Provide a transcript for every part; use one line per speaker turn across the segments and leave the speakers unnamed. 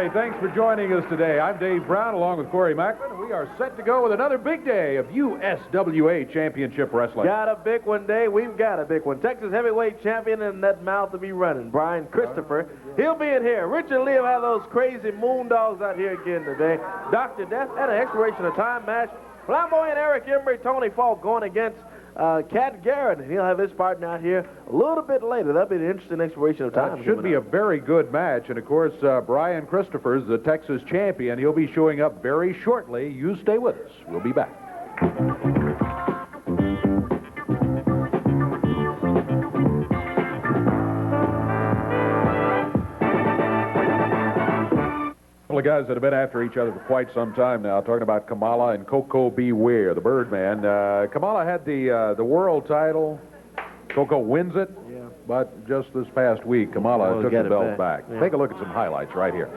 Kelly. Thanks for joining us today. I'm Dave Brown along with Corey Macklin. We are set to go with another big day of USWA Championship Wrestling.
Got a big one, Dave. We've got a big one. Texas heavyweight champion in that mouth to be running, Brian Christopher. He'll be in here. Richard Lee will have those crazy Moondogs out here again today. Dr. Death and an expiration of time match. Flamboyant Eric Embry, Tony Falk going against Cat Garrett, and he'll have his partner out here a little bit later. That'll be an interesting expiration of time.
That should be a very good match. And, of course, Brian Christopher's the Texas champion. He'll be showing up very shortly. You stay with us. We'll be back. The guys that have been after each other for quite some time now, talking about Kamala and Coco Beware, the Birdman. Kamala had the world title. Coco wins it, but just this past week, Kamala took the belt back. Yeah. Take a look at some highlights right here.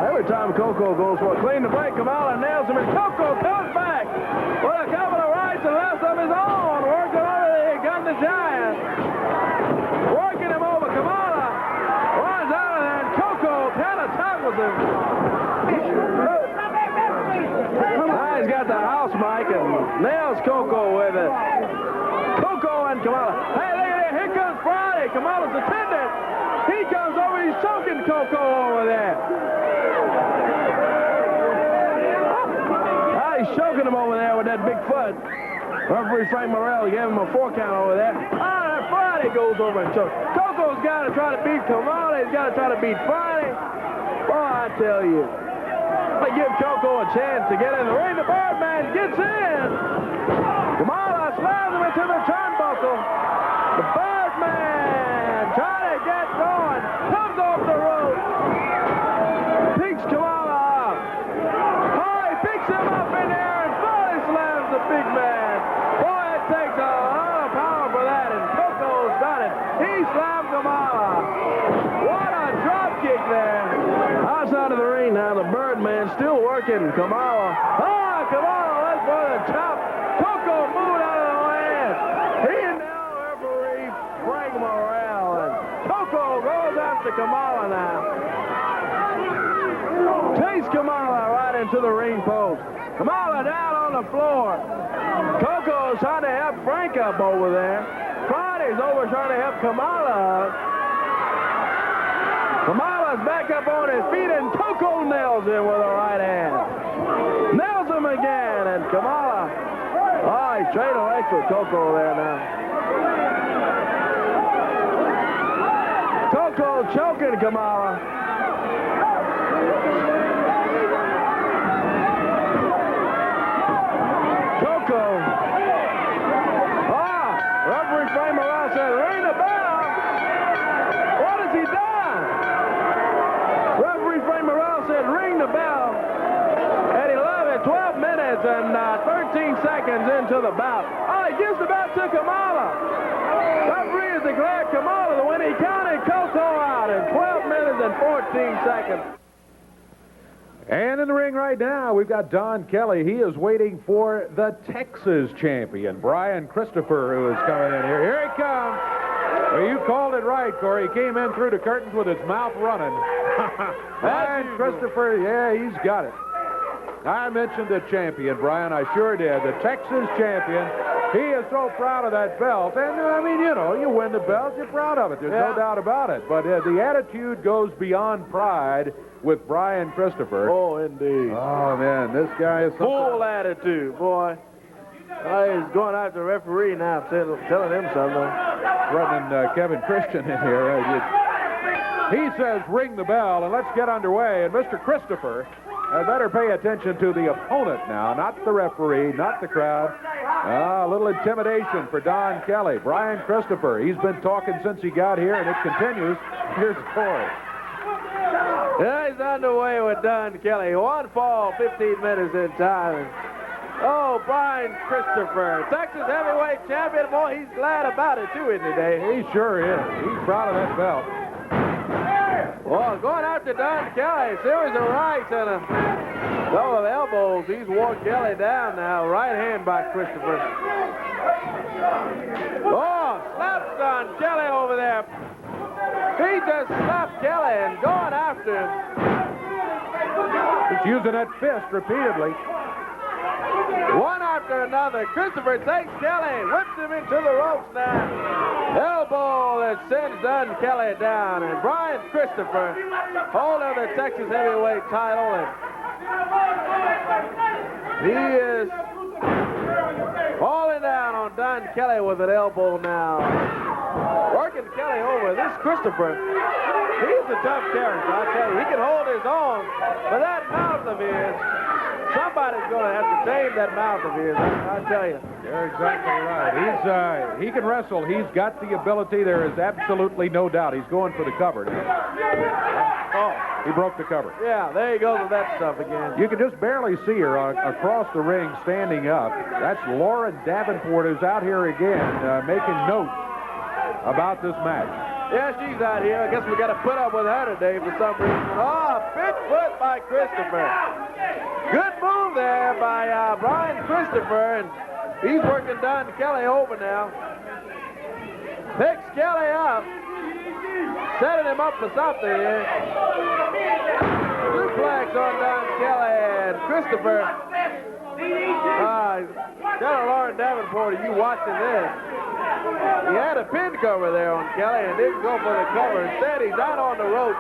Every time Coco goes for a clean to break, Kamala nails him, and Coco comes back with a couple of rights and lefts of his own, working over the gun the giant. Working him over, Kamala runs out of there, and Coco kind of tackles him. Now he's got the house mic and nails Coco with it. Coco and Kamala. Hey, look at here. Here comes Friday, Kamala's attendant. He comes over, he's choking Coco over there. He's choking him over there with that big foot. Referee Frank Morrell gave him a 4 count over there. That Friday goes over and chokes. Coco's got to try to beat Kamala. He's got to try to beat Friday. Boy, I tell you. They give Coco a chance to get in the ring. The Birdman gets in. Kamala slams him into the turnbuckle. The Birdman trying to get going. Comes off the rope. Picks Kamala up. Picks him up in there and fully slams the big man. Boy, it takes a lot of power for that, and Coco's done it. He slammed Kamala. What a drop kick there. Outside of the ring now, the Birdman still working Kamala. Kamala went for the chop. Coco moved out of the way. He and now referee Frank Morrell, and Coco goes after Kamala now. Takes Kamala right into the ring post. Kamala down on the floor. Coco's trying to help Frank up over there. Friday's over trying to help Kamala up. Kamala's back up on his feet, and Coco nails him with a right hand. Nails him again, and Kamala. He's trading legs with Coco there now. Coco choking Kamala. Referee Frank Morrell said, ring the bell. What has he done? Referee Frank Morrell said, ring the bell. At 12 minutes and 13 seconds into the bout. He gives the belt to Kamala. Referee has declared Kamala the winner. He counted Coco out in 12 minutes and 14 seconds.
And in the ring right now, we've got Don Kelly. He is waiting for the Texas champion, Brian Christopher, who is coming in here. Here he comes. Well, you called it right, Corey. He came in through the curtains with his mouth running. Brian Christopher, yeah, he's got it. I mentioned the champion, Brian. I sure did. The Texas champion. He is so proud of that belt. And, I mean, you know, you win the belt, you're proud of it. There's no doubt about it. But the attitude goes beyond pride with Brian Christopher.
Oh, indeed.
Oh, man, this guy is
full attitude, boy. He's going after the referee now, telling him something.
Threatening Kevin Christian in here. He says, ring the bell, and let's get underway. And Mr. Christopher better pay attention to the opponent now, not the referee, not the crowd. A little intimidation for Don Kelly. Brian Christopher, he's been talking since he got here, and it continues. Here's Corey.
Yeah, he's underway with Don Kelly. 1 fall, 15 minutes in time. Oh, Brian Christopher, Texas heavyweight champion. Boy, he's glad about it, too, isn't he, Dave?
He sure is. He's proud of that belt.
Well, going after Don Kelly, series of rights and a couple of elbows. He's wore Kelly down now. Right hand by Christopher. Oh, slaps Don Kelly over there. He just stopped Kelly and going after him.
He's using that fist repeatedly.
One after another. Christopher takes Kelly, whips him into the ropes now. Elbow that sends Don Kelly down. And Brian Christopher, holding the Texas heavyweight title. And he is falling down on Don Kelly with an elbow now. Working Kelly over. This Christopher, he's a tough character, I tell you. He can hold his own, but that mouth of his, somebody's going to have to tame that mouth of his, I tell you.
You're exactly right. He can wrestle. He's got the ability. There is absolutely no doubt. He's going for the cover now. Oh, he broke the cover.
Yeah, there he goes with that stuff again.
You can just barely see her across the ring standing up. That's Lauren Davenport, who's out here again making notes about this match.
Yeah, she's out here. I guess we got to put up with her today for some reason. Oh, big foot by Christopher. Good move there by Brian Christopher, and he's working Don Kelly over now. Picks Kelly up, setting him up for something here. Suplex on Don Kelly, and Christopher. Tell Lauren Davenport, are you watching this? He had a pin cover there on Kelly and didn't go for the cover. Instead, he's out on the rope.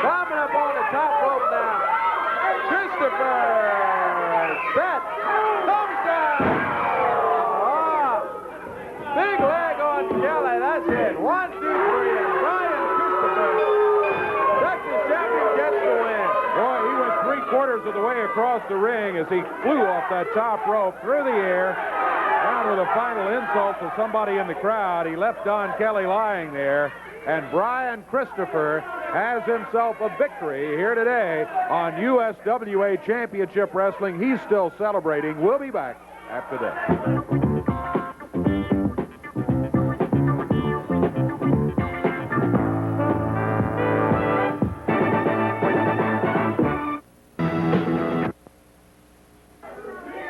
Climbing up on the top rope now. Christopher set. Thumbs down. Big leg on Kelly. That's it. 1, 2, 3. And Brian Christopher, Texas champion, gets the win.
Boy, he went 3/4 of the way across the ring as he flew off that top rope through the air. Down with a final insult to somebody in the crowd. He left Don Kelly lying there. And Brian Christopher has himself a victory here today on USWA Championship Wrestling. He's still celebrating. We'll be back after this.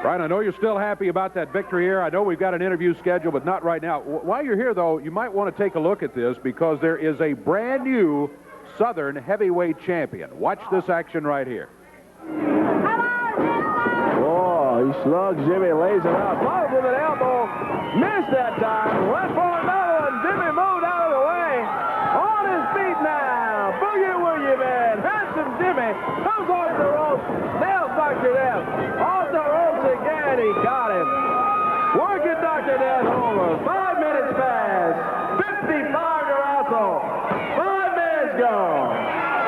Brian, I know you're still happy about that victory here. I know we've got an interview scheduled, but not right now. While you're here, though, you might want to take a look at this because there is a brand new Southern heavyweight champion. Watch this action right here.
Oh, he slugs Jimmy, lays it out. Followed with an elbow. Missed that time. Went for another one. Jimmy moved out of the way. On his feet now. Boogie Woogie Man. Handsome Jimmy comes off the ropes. Nails Dr. Death. Off the ropes again. He got him. Working Dr. Death over. 5 minutes past. 55 to wrestle. 5 minutes go.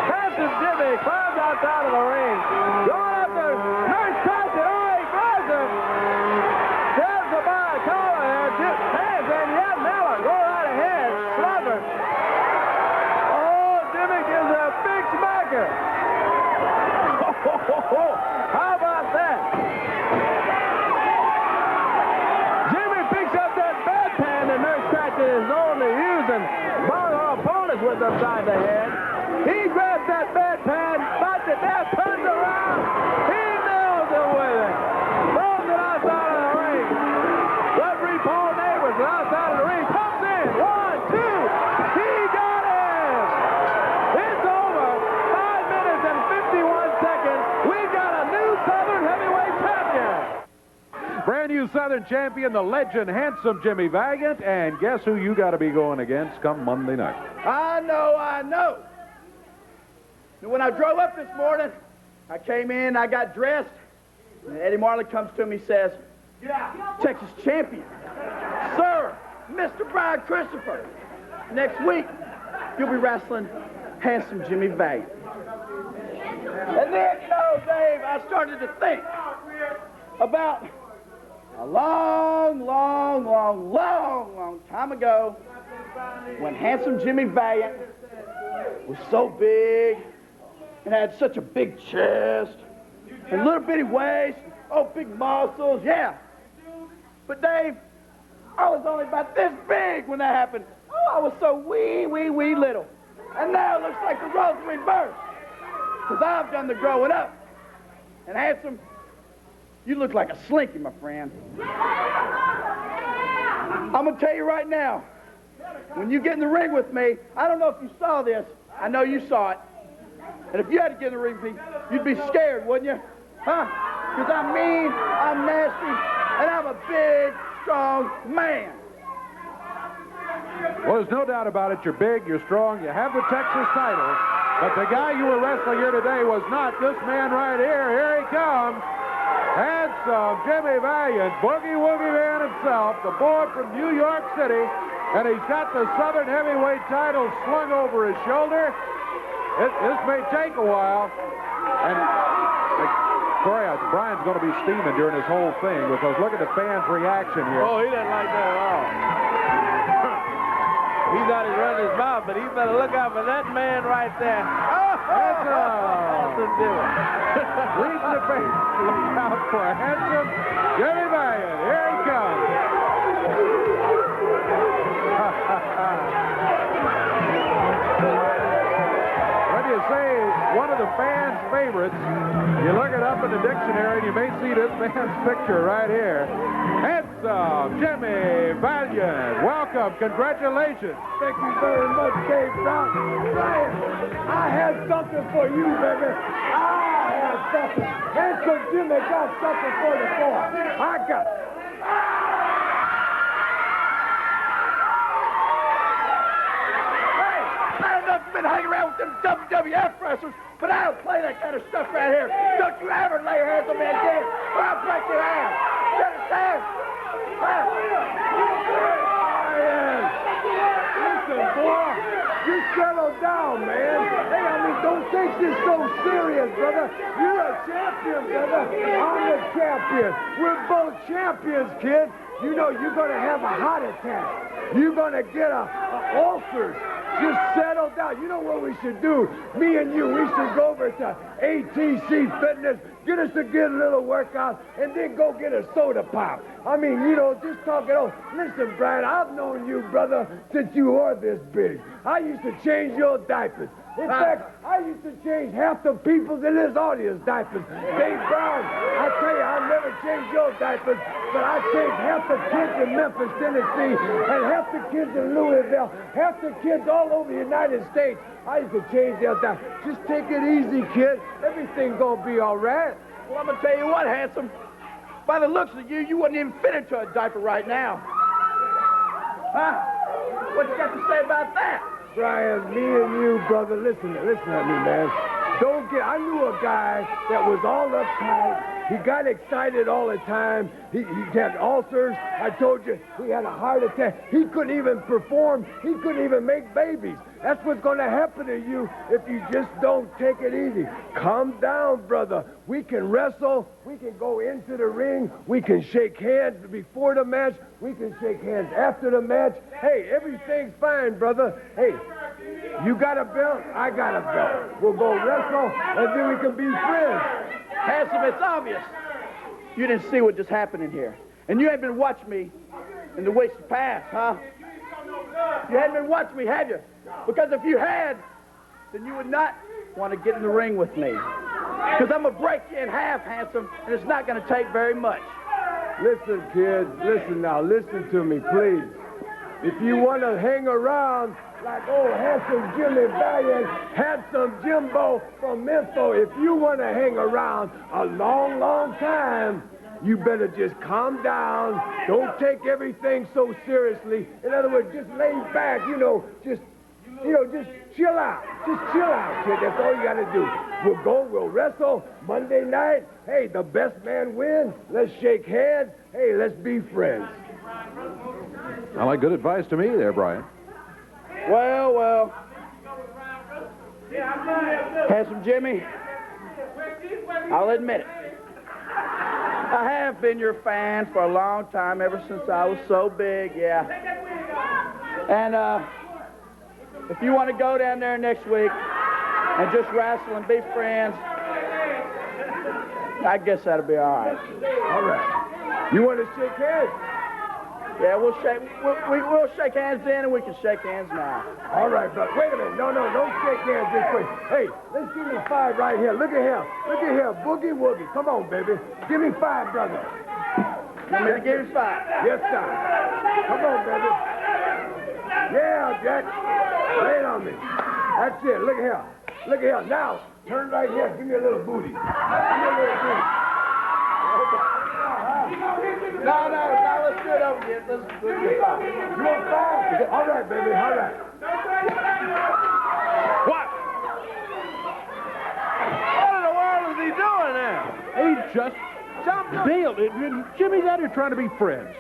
Handsome Jimmy climbs outside of the ring. Going up there. Nurse Tyson. Oh, he grabs him. Grabs him by the collar there. Just hands and yet Miller. Go right ahead. Slugger. Oh, Jimmy gives a big smacker. How about that? Jimmy picks up that bedpan that Nurse Tyson is known to use and burn her opponents with upside the head. He grabs that bedpan, Dr. Death turns around. He nails it with it. Throws it outside of the ring. Referee Paul Neighbors outside of the ring. Comes in. 1, 2. He got it. It's over. 5 minutes and 51 seconds. We've got a new Southern heavyweight champion.
Brand new Southern champion, the legend, handsome Jimmy Valiant. And guess who you got to be going against come Monday night?
I know. And when I drove up this morning, I came in, I got dressed, and Eddie Marley comes to me and says, Texas champion, sir, Mr. Brian Christopher, next week, you'll be wrestling handsome Jimmy Valiant. And then, Dave, I started to think about a long time ago when handsome Jimmy Valiant was so big and had such a big chest and little bitty waist, big muscles, yeah. But Dave, I was only about this big when that happened. Oh, I was so wee little. And now it looks like the roles reversed. Because I've done the growing up. And handsome, you look like a slinky, my friend. I'm going to tell you right now, when you get in the ring with me, I don't know if you saw this. I know you saw it. And if you had to get in the ring with me, you'd be scared, wouldn't you? Huh? Because I'm mean, I'm nasty, and I'm a big, strong man.
Well, there's no doubt about it. You're big, you're strong, you have the Texas title. But the guy you were wrestling here today was not this man right here. Here he comes. Handsome Jimmy Valiant, Boogie Woogie Man himself, the boy from New York City. And he's got the Southern Heavyweight title slung over his shoulder. This may take a while. And Corey, Brian's going to be steaming during this whole thing because look at the fans' reaction here.
Oh, he doesn't like that at all. He thought he's running his mouth, but he better look out for that man right there. Handsome Jimmy.
Leading the fans. Look out for Handsome Jimmy Valiant. Here he comes. When you say one of the fans' favorites, you look it up in the dictionary and you may see this man's picture right here. Handsome Jimmy Valiant. Welcome. Congratulations.
Thank you very much, Dave Brown. Brian, I have something for you, baby. I have something. Handsome Jimmy got something for the boy. I got it.
Been hanging around with them WWF wrestlers, but I don't play that kind of stuff right here. Don't you ever lay your hands on me again, or I'll break your ass. You understand?
Listen, boy, you settle down, man. Hey, I mean, don't take this so serious, brother. You're a champion, brother. I'm the champion. We're both champions, kid. You know you're going to have a heart attack. You're going to get a ulcers. Just settle down. You know what we should do? Me and you, we should go over to ATC Fitness, get us a good little workout, and then go get a soda pop. I mean, you know, just talk it over. Listen, Brian, I've known you, brother, since you were this big. I used to change your diapers. In fact, I used to change half the people's in this audience diapers. Dave Brown, I tell you, I never changed your diapers, but I changed half the kids in Memphis, Tennessee, and half the kids in Louisville, half the kids all over the United States. I used to change their diapers. Just take it easy, kid. Everything's gonna be all right.
Well, I'm gonna tell you what, Handsome. By the looks of you, you wouldn't even fit into a diaper right now. Huh? What you got to say about that?
Brian, me and you, brother, listen at me, man. I knew a guy that was all uptight. He got excited all the time. He had ulcers. I told you, he had a heart attack. He couldn't even perform. He couldn't even make babies. That's what's going to happen to you if you just don't take it easy. Calm down, brother. We can wrestle. We can go into the ring. We can shake hands before the match. We can shake hands after the match. Hey, everything's fine, brother. Hey, you got a belt, I got a belt. We'll go wrestle, and then we can be friends.
Handsome, it's obvious. You didn't see what just happened in here. And you ain't been watching me in the weeks past, huh? You hadn't been watching me, have you? Because if you had, then you would not want to get in the ring with me. Because I'm going to break you in half, Handsome, and it's not going to take very much.
Listen, kids, listen now. Listen to me, please. If you want to hang around like old Handsome Jimmy Valiant, Handsome Jimbo from Memphis, if you want to hang around a long, long time, you better just calm down. Don't take everything so seriously. In other words, just lay back, just chill out. Just chill out, kid. That's all you got to do. We'll wrestle Monday night. Hey, the best man wins. Let's shake hands. Hey, let's be friends.
Sound like good advice to me there, Brian.
Well. Handsome Jimmy, I'll admit it. I have been your fan for a long time, ever since I was so big, yeah. And if you want to go down there next week and just wrestle and be friends, I guess that'll be all right.
All right. You want to shake hands?
Yeah, we'll shake hands then, and we can shake hands now.
All right, but wait a minute. No, don't shake hands this way. Hey, let's give me 5 right here. Look at him. Boogie Woogie. Come on, baby. Give me 5, brother.
You want me to give you 5?
Yes, sir. Come on, baby. Yeah, Jack. Lay it on me. That's it. Look at here. Look at here. Now, turn right here. Give me a little booty. Give me a little booty.
No, let's do it over again. Let's do it.
You want 5? All right, baby. All right.
What? What in the world is he doing now?
He just bailed it. Jimmy's out here trying to be friends.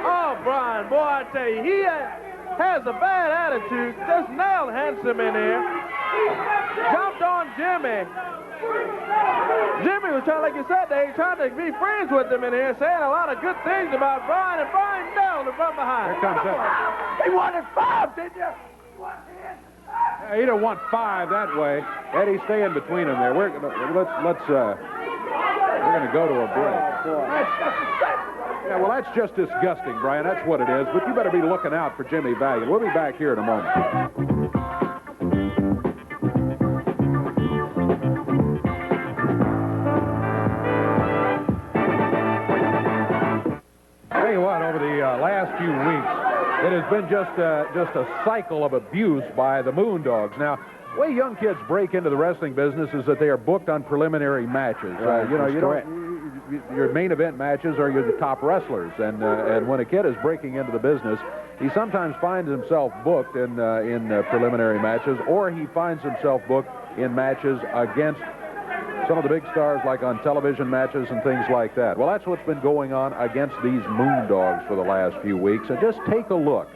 Oh, Brian, boy, I tell you, he has a bad attitude. Just nailed Handsome in here. Jumped on Jimmy. Jimmy was trying, like you said, he's trying to be friends with him in here, saying a lot of good things about Brian, and Brian nailed him from behind.
Here comes that.
He wanted 5, didn't you?
He don't want 5 that way. Eddie, stay in between them there. We're gonna go to a break. Yeah, well, that's just disgusting, Brian. That's what it is. But you better be looking out for Jimmy Valiant. We'll be back here in a moment. Tell you what, over the last few weeks, it has been just a cycle of abuse by the Moondogs. Now, the way young kids break into the wrestling business is that they are booked on preliminary matches. Your main event matches are the top wrestlers, and when a kid is breaking into the business, he sometimes finds himself booked in preliminary matches, or he finds himself booked in matches against some of the big stars, like on television matches and things like that. Well, that's what's been going on against these Moondogs for the last few weeks, and just take a look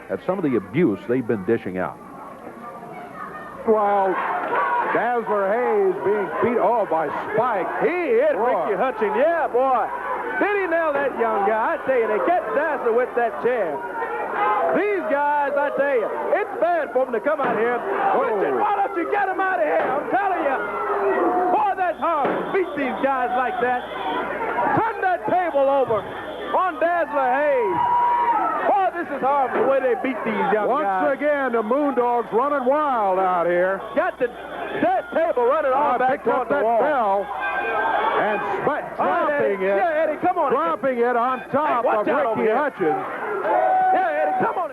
at some of the abuse they've been dishing out. While Dazzler Hayes being beat, by Spike.
He hit Ricky Hutchins. Yeah, boy. Did he nail that young guy? I tell you, they catch Dazzler with that chair. These guys, I tell you, it's bad for them to come out here. Richard, why don't you get them out of here? I'm telling you. Boy, that's hard. Beat these guys like that. Turn that table over on Dazzler Hayes. Boy, this is horrible the way they beat these young guys.
Once again, the Moondogs running wild out here.
Got that table running all back toward the wall.
Bell and dropping it.
Yeah, Eddie, come on.
Dropping it on top of Ricky Hutchins.
Yeah, Eddie, come on.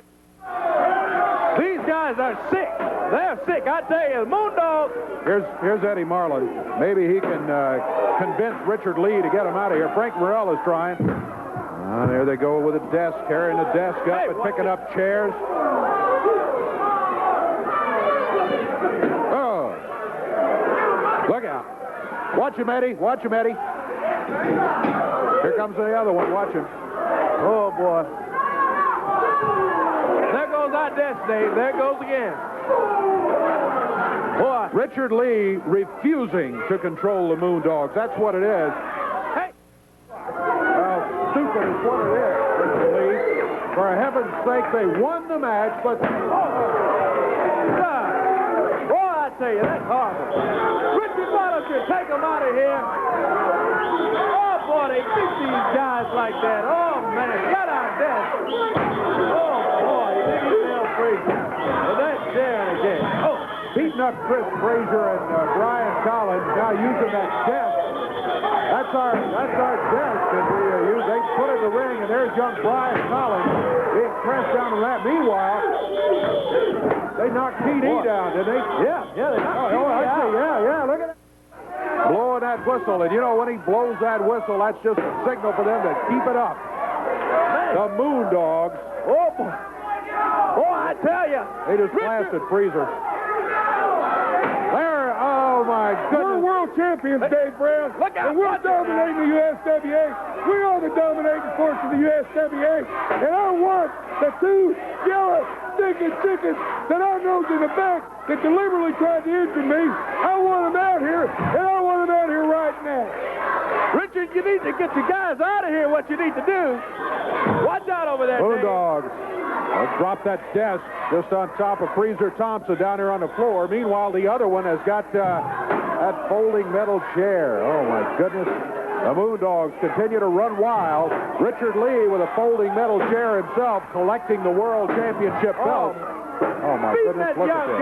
These guys are sick. They're sick. I tell you, the Moondogs.
Here's Eddie Marlin. Maybe he can convince Richard Lee to get him out of here. Frank Morrell is trying. There they go with a desk, carrying the desk up and picking up chairs. Oh. Look out. Watch him, Eddie. Watch him, Eddie. Here comes the other one. Watch him.
Oh, boy. There goes our desk, Dave. There goes again. Boy.
Richard Lee refusing to control the Moondogs. That's what it is.
Hey.
Stupid is what it is, Richard Lee. For heaven's sake, they won the match, but...
Boy, I tell you, that's horrible. Richard, why don't you take them out of here? Oh, boy, they beat these guys like that. Oh, man, get our desk. Oh, boy, you think he's nailed Frazier. Well, that's there again. Oh.
Beating up Chris Frazier and Brian Collins, now using that desk. That's our desk that we use. They put in the ring, and there's young Brian Collins being pressed down to that. Meanwhile, they knocked TD down, didn't they?
Yeah, they knocked TD out.
Yeah, look at that. Blowing that whistle, and you know when he blows that whistle, that's just a signal for them to keep it up. The Moondogs.
Oh, boy. Boy, I tell you.
They just blasted Frazier. There, oh my goodness.
We're world champions, Dave Brown.
Look out.
And we're dominating the USWA. We are the dominating force of the USWA. And I want the 2 yellow stinking chickens that I know's in the back that deliberately tried to injure me. I want them out here, and I want them out here right now.
Richard, you need to get your guys out of here. What you need to do. Watch out over there,
Moondogs. Drop that desk just on top of Frazier Thompson down here on the floor. Meanwhile, the other one has got that folding metal chair. Oh, my goodness. The Moondogs continue to run wild. Richard Lee with a folding metal chair himself collecting the World Championship belt. Oh, my goodness. Look at this.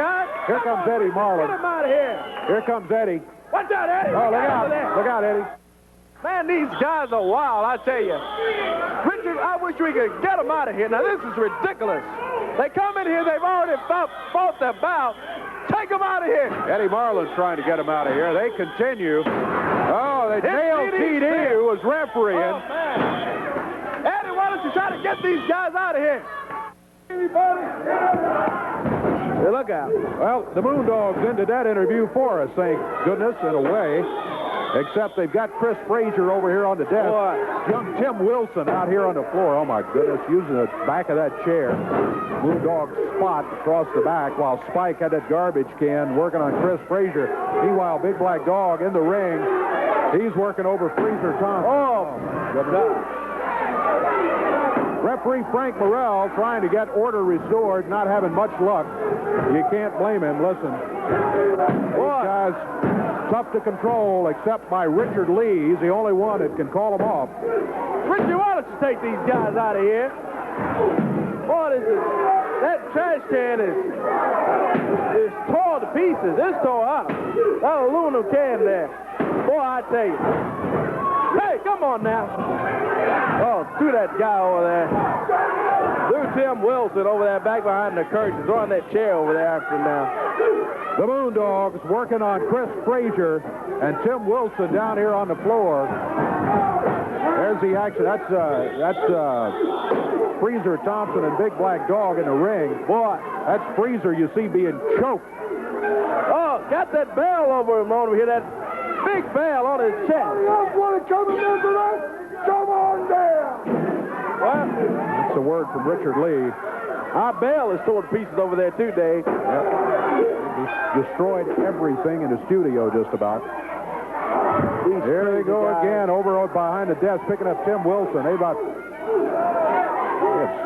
Here comes Eddie Marlin.
Get him out of here.
Here comes Eddie.
Watch out, Eddie.
Oh, look out. Look out, Eddie.
Man, these guys are wild, I tell you. Richard, I wish we could get them out of here. Now, this is ridiculous. They come in here, they've already fought their bout. Take them out of here.
Eddie Marlin's trying to get them out of here. They continue. Oh, they nailed TD, who was refereeing.
Oh, man. Eddie, why don't you try to get these guys out of here? Anybody? Hey, look out.
Well, the Moondogs ended that interview for us, thank goodness, in a way. Except they've got Chris Frazier over here on the desk.
Boy.
Young Tim Wilson out here on the floor. Oh, my goodness, using the back of that chair. Moondog spot across the back while Spike had that garbage can working on Chris Frazier. Meanwhile, Big Black Dog in the ring. He's working over Frazier Thompson.
Oh,
goodness. Referee Frank Morrell trying to get order restored, not having much luck. You can't blame him. Listen. These guys tough to control except by Richard Lee. He's the only one that can call them off.
Richie, why don't you take these guys out of here? Boy, that trash can is torn to pieces. It's tore out. That aluminum can there. Boy, I tell you. Hey, come on now. Oh, do that guy over there. Do Tim Wilson over there back behind the curtain, throwing that chair over there after him now.
The Moondogs working on Chris Frazier and Tim Wilson down here on the floor. There's the action. That's Frazier Thompson and Big Black Dog in the ring. Boy, that's Frazier you see being choked.
Oh, got that bell over him over here, that big bell on his chest.
You want to come in there tonight? Come on down.
Well,
that's a word from Richard Lee.
our bell is torn to pieces over there too, Dave.
Yep. Destroyed everything in the studio just about. Here they go again, over behind the desk, picking up Tim Wilson. They have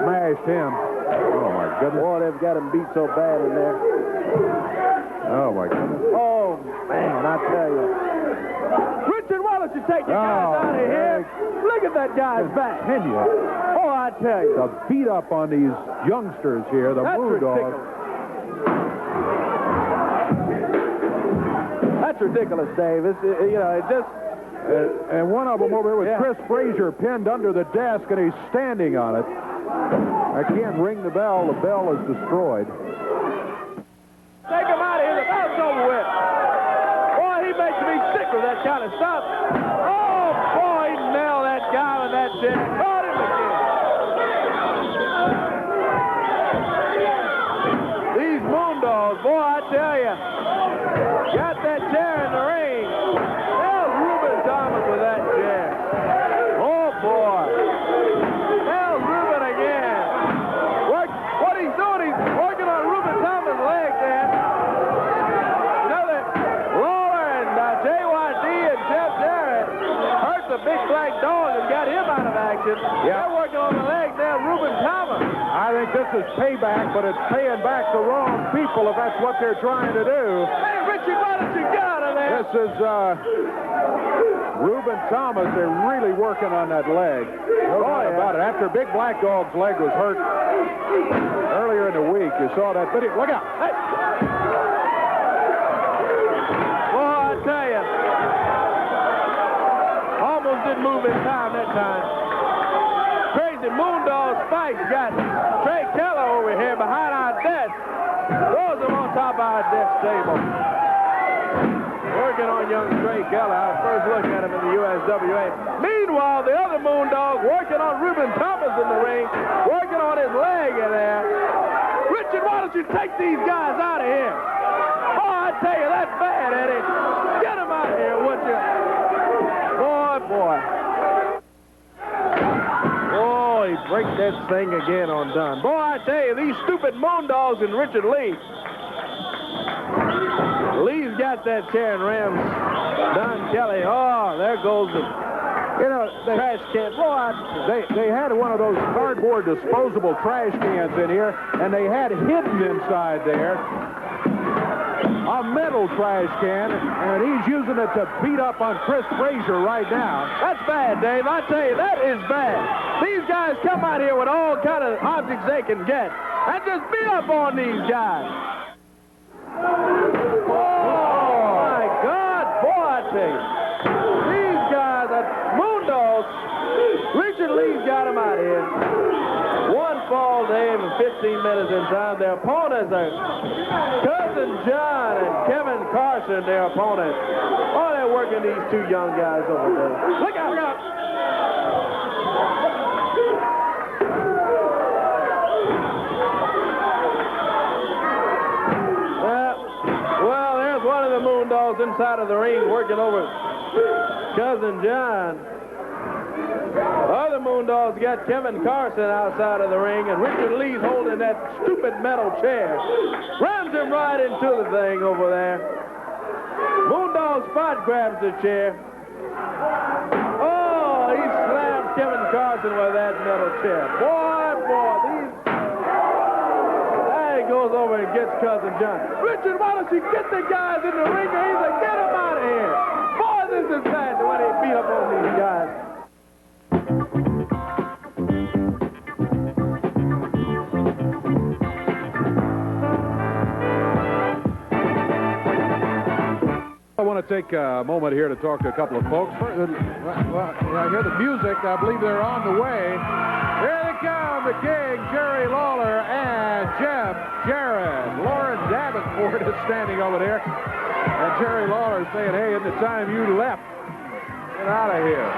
smashed him. Oh, my goodness.
Boy, they've got him beat so bad in there.
Oh, my goodness.
Oh, man, I tell you. Richard, why don't you take the guys out of here? Look at that guy's back.
Continue.
Oh, I tell you.
The beat up on these youngsters here, the Moondogs.
That's ridiculous, Dave. It's, it just...
And one of them over here with Chris Frazier pinned under the desk, and he's standing on it. I can't ring the bell. The bell is destroyed.
Take him out of here. The bell's over with. Boy, he makes me sick with that kind of stuff. Oh, boy, he nailed that guy with that chair. Caught him again. These Moondogs, boy, I tell you, got that chair in the ring. There's Reuben Thomas with that chair. Oh, boy. There's Reuben again. What he's doing, he's working on Reuben Thomas' leg there. You know that Lawler and JYD and Jeff Jarrett hurt the Big Black Dog and got him out of action. They're working on the leg now, Reuben Thomas.
I think this is payback, but it's paying back the wrong people if that's what they're trying to do.
Hey, Richie, why don't you get out of there?
This is Reuben Thomas. They're really working on that leg. No doubt about it. After Big Black Dog's leg was hurt earlier in the week, you saw that video. Look out.
Hey. Boy, I tell you. Almost didn't move in time that time. Crazy Moondog Spike's got Trey Keller over here behind our desk. Throws him on top of our desk table. Working on young Trey Keller. Our first look at him in the USWA. Meanwhile, the other Moondog working on Reuben Thomas in the ring, working on his leg in there. Richard, why don't you take these guys out of here? Oh, I tell you, that's bad, Eddie. Get them out of here, would you? Boy. Oh, he breaks that thing again on Dunn. Boy, I tell you, these stupid Moondogs and Richard Lee. Lee's got that chair and rams. Don Kelly, oh, there goes the trash can. Boy,
They had one of those cardboard disposable trash cans in here, and they had hidden inside there a metal trash can, and he's using it to beat up on Chris Frazier right now.
That's bad, Dave. I tell you, that is bad. These guys come out here with all kind of objects they can get and just beat up on these guys. Oh, my God. Boy, I tell you. These guys are Moondogs. Richard Lee's got them out here. One fall, Dave, and 15 15 minutes in time. Their opponents are Cousin John and Kevin Carson, their opponents. Oh, they're working these two young guys over there. Look out, look out. Well, there's one of the Moondogs inside of the ring working over Cousin John. Other Moondogs got Kevin Carson outside of the ring, and Richard Lee's holding that stupid metal chair. Rams him right into the thing over there. Moondog Spot grabs the chair. Oh, he slams Kevin Carson with that metal chair. Boy, he goes over and gets Cousin John. Richard, why don't you get the guys in the ring? He's like, get them out of here. Boy, this is bad the way they beat up on these guys.
I want to take a moment here to talk to a couple of folks. I hear the music. I believe they're on the way. Here they come, the King, Jerry Lawler, and Jeff Jarrett. Lauren Davenport is standing over there. And Jerry Lawler is saying, hey, in the time you left, get out of here.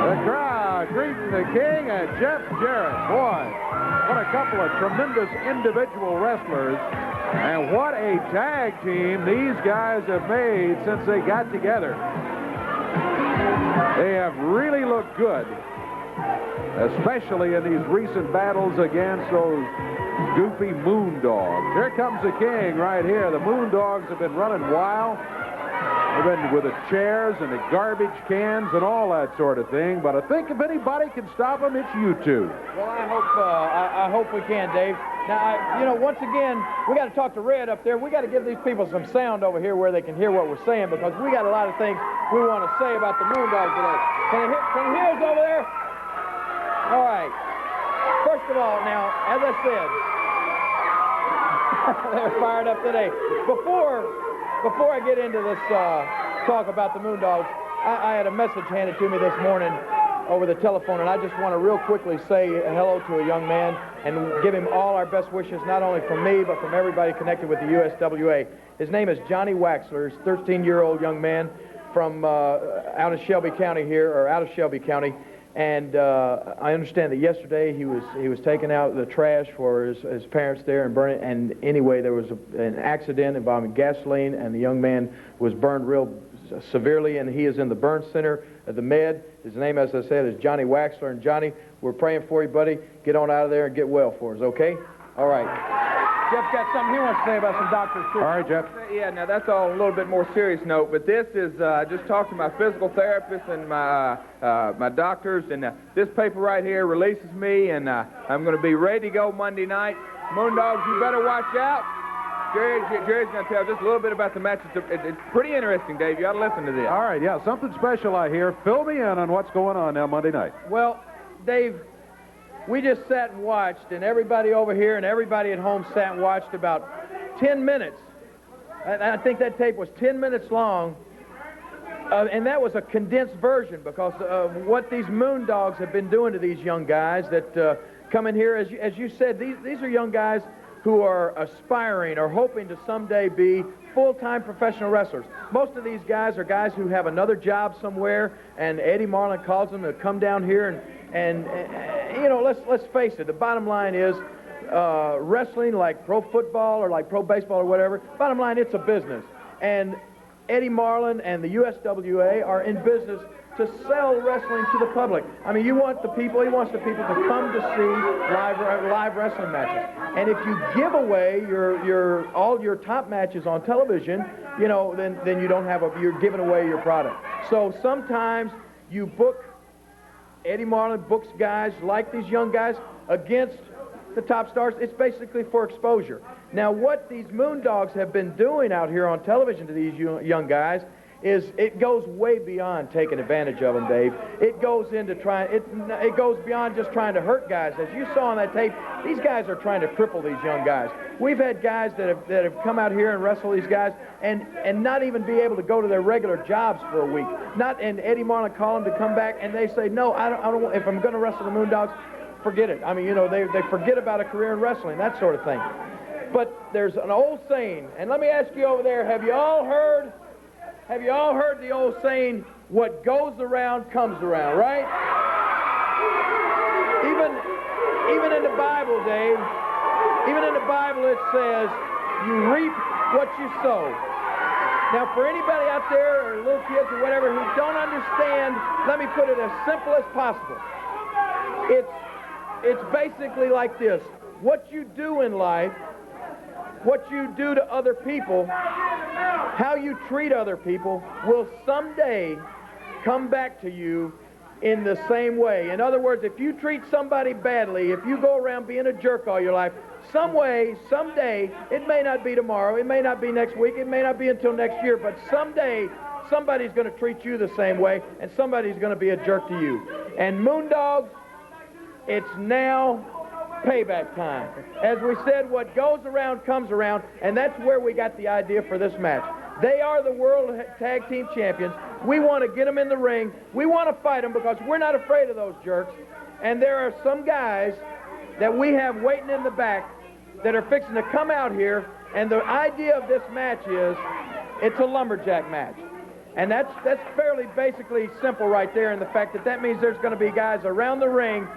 The crowd greeting the King and Jeff Jarrett. Boy, what a couple of tremendous individual wrestlers. And what a tag team these guys have made since they got together. They have really looked good, especially in these recent battles against those goofy Moondogs. Here comes the King right here. The Moondogs have been running wild. They've been with the chairs and the garbage cans and all that sort of thing. But I think if anybody can stop them, it's you two.
Well, I hope we can, Dave. Now, once again, we got to talk to Red up there. We got to give these people some sound over here where they can hear what we're saying, because we got a lot of things we want to say about the Moondogs today. Can you hear us over there? All right. First of all, now, as I said, they're fired up today. Before I get into this talk about the Moondogs, I had a message handed to me this morning over the telephone, and I just want to real quickly say hello to a young man and give him all our best wishes, not only from me, but from everybody connected with the USWA. His name is Johnny Waxler. He's a 13-year-old young man from out of Shelby County here, or out of Shelby County. And I understand that yesterday he was taking out the trash for his parents there and burning. And anyway, there was an accident involving gasoline, and the young man was burned real severely, and he is in the burn center at the Med. His name, as I said, is Johnny Waxler. And Johnny, we're praying for you, buddy. Get on out of there and get well for us, okay? All right.
Jeff's got something he wants to say about some doctors, too.
All right, Jeff.
Yeah, now that's all a little bit more serious note, but this is, I just talked to my physical therapist and my doctors, and this paper right here releases me, and I'm going to be ready to go Monday night. Moondogs, you better watch out. Jerry's going to tell just a little bit about the match. It's pretty interesting, Dave. You ought to listen to this.
All right, yeah, something special I hear. Fill me in on what's going on now Monday night.
Well, Dave, we just sat and watched, and everybody over here and everybody at home sat and watched about 10 minutes. I think that tape was 10 minutes long, and that was a condensed version because of what these Moondogs have been doing to these young guys that come in here. As you said, these are young guys who are aspiring or hoping to someday be full-time professional wrestlers. Most of these guys are guys who have another job somewhere, and Eddie Marlin calls them to come down here and let's face it, the bottom line is wrestling, like pro football or like pro baseball or whatever, bottom line, it's a business. And Eddie Marlin and the USWA are in business to sell wrestling to the public. I mean, he wants the people to come to see live wrestling matches. And if you give away all your top matches on television, then you don't have you're giving away your product. So sometimes you book, Eddie Marlin books guys like these young guys against the top stars. It's basically for exposure. Now, what these Moondogs have been doing out here on television to these young guys is it goes way beyond taking advantage of them, Dave. It goes into it goes beyond just trying to hurt guys. As you saw on that tape, these guys are trying to cripple these young guys. We've had guys that have come out here and wrestle these guys and not even be able to go to their regular jobs for a week. And Eddie Marlin call them to come back, and they say, no, I don't. If I'm going to wrestle the Moondogs, forget it. I mean, you know, they forget about a career in wrestling, that sort of thing. But there's an old saying, and let me ask you over there, have you all heard the old saying, what goes around comes around, right? Even in the Bible, Dave, even in the Bible it says, you reap what you sow. Now, for anybody out there, or little kids or whatever, who don't understand, let me put it as simple as possible. It's basically like this. What you do in life, what you do to other people, how you treat other people, will someday come back to you in the same way. In other words, if you treat somebody badly, if you go around being a jerk all your life, some way, someday, it may not be tomorrow, it may not be next week, it may not be until next year, but someday somebody's going to treat you the same way, and somebody's going to be a jerk to you. And Moondogs, it's now payback time. As we said, what goes around comes around, and that's where we got the idea for this match. They are the World Tag Team Champions. We want to get them in the ring. We want to fight them because we're not afraid of those jerks. And there are some guys that we have waiting in the back that are fixing to come out here, and the idea of this match is it's a lumberjack match. And that's fairly basically simple right there in the fact that that means there's going to be guys around the ring.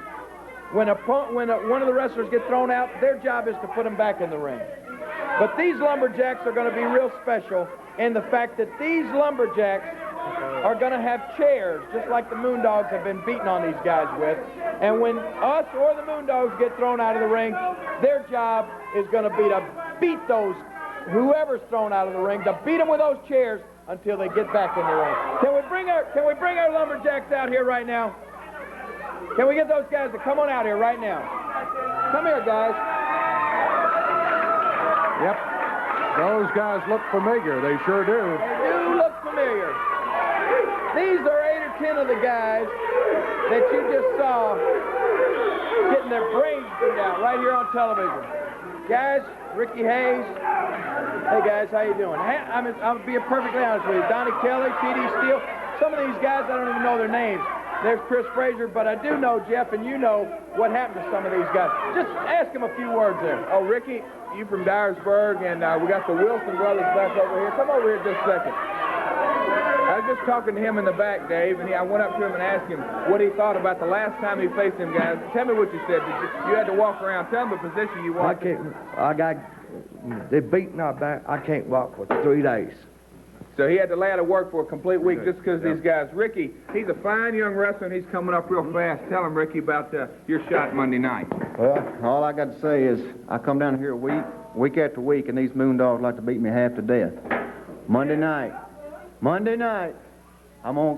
When one of the wrestlers gets thrown out, their job is to put them back in the ring. But these lumberjacks are going to be real special in the fact that these lumberjacks are going to have chairs, just like the Moondogs have been beating on these guys with. And when us or the Moondogs get thrown out of the ring, their job is going to be to beat those, whoever's thrown out of the ring, to beat them with those chairs until they get back in the ring. Can we bring our lumberjacks out here right now? Can we get those guys to come on out here right now? Come here, guys.
Yep. Those guys look familiar. They sure do.
They do look familiar. These are 8 or 10 of the guys that you just saw getting their brains beat out right here on television. Guys, Ricky Hayes. Hey, guys, how you doing? Hey, I'll be perfectly honest with you. Donnie Kelly, T.D. Steele. Some of these guys, I don't even know their names. There's Chris Frazier, but I do know, Jeff, and you know what happened to some of these guys. Just ask them a few words there.
Oh, Ricky, you from Dyersburg, and we got the Wilson brothers back over here. Come over here just a second. I was just talking to him in the back, Dave, and I went up to him and asked him what he thought about the last time he faced them guys. Tell me what you said. You had to walk around. Tell him the position you want.
They're beating our back. I can't walk for 3 days.
So he had to lay out of work for a complete week just because of these guys. Ricky, he's a fine young wrestler, and he's coming up real fast. Tell him, Ricky, about your shot Monday night.
Well, all I got to say is I come down here week after week, and these Moondogs like to beat me half to death. Monday night,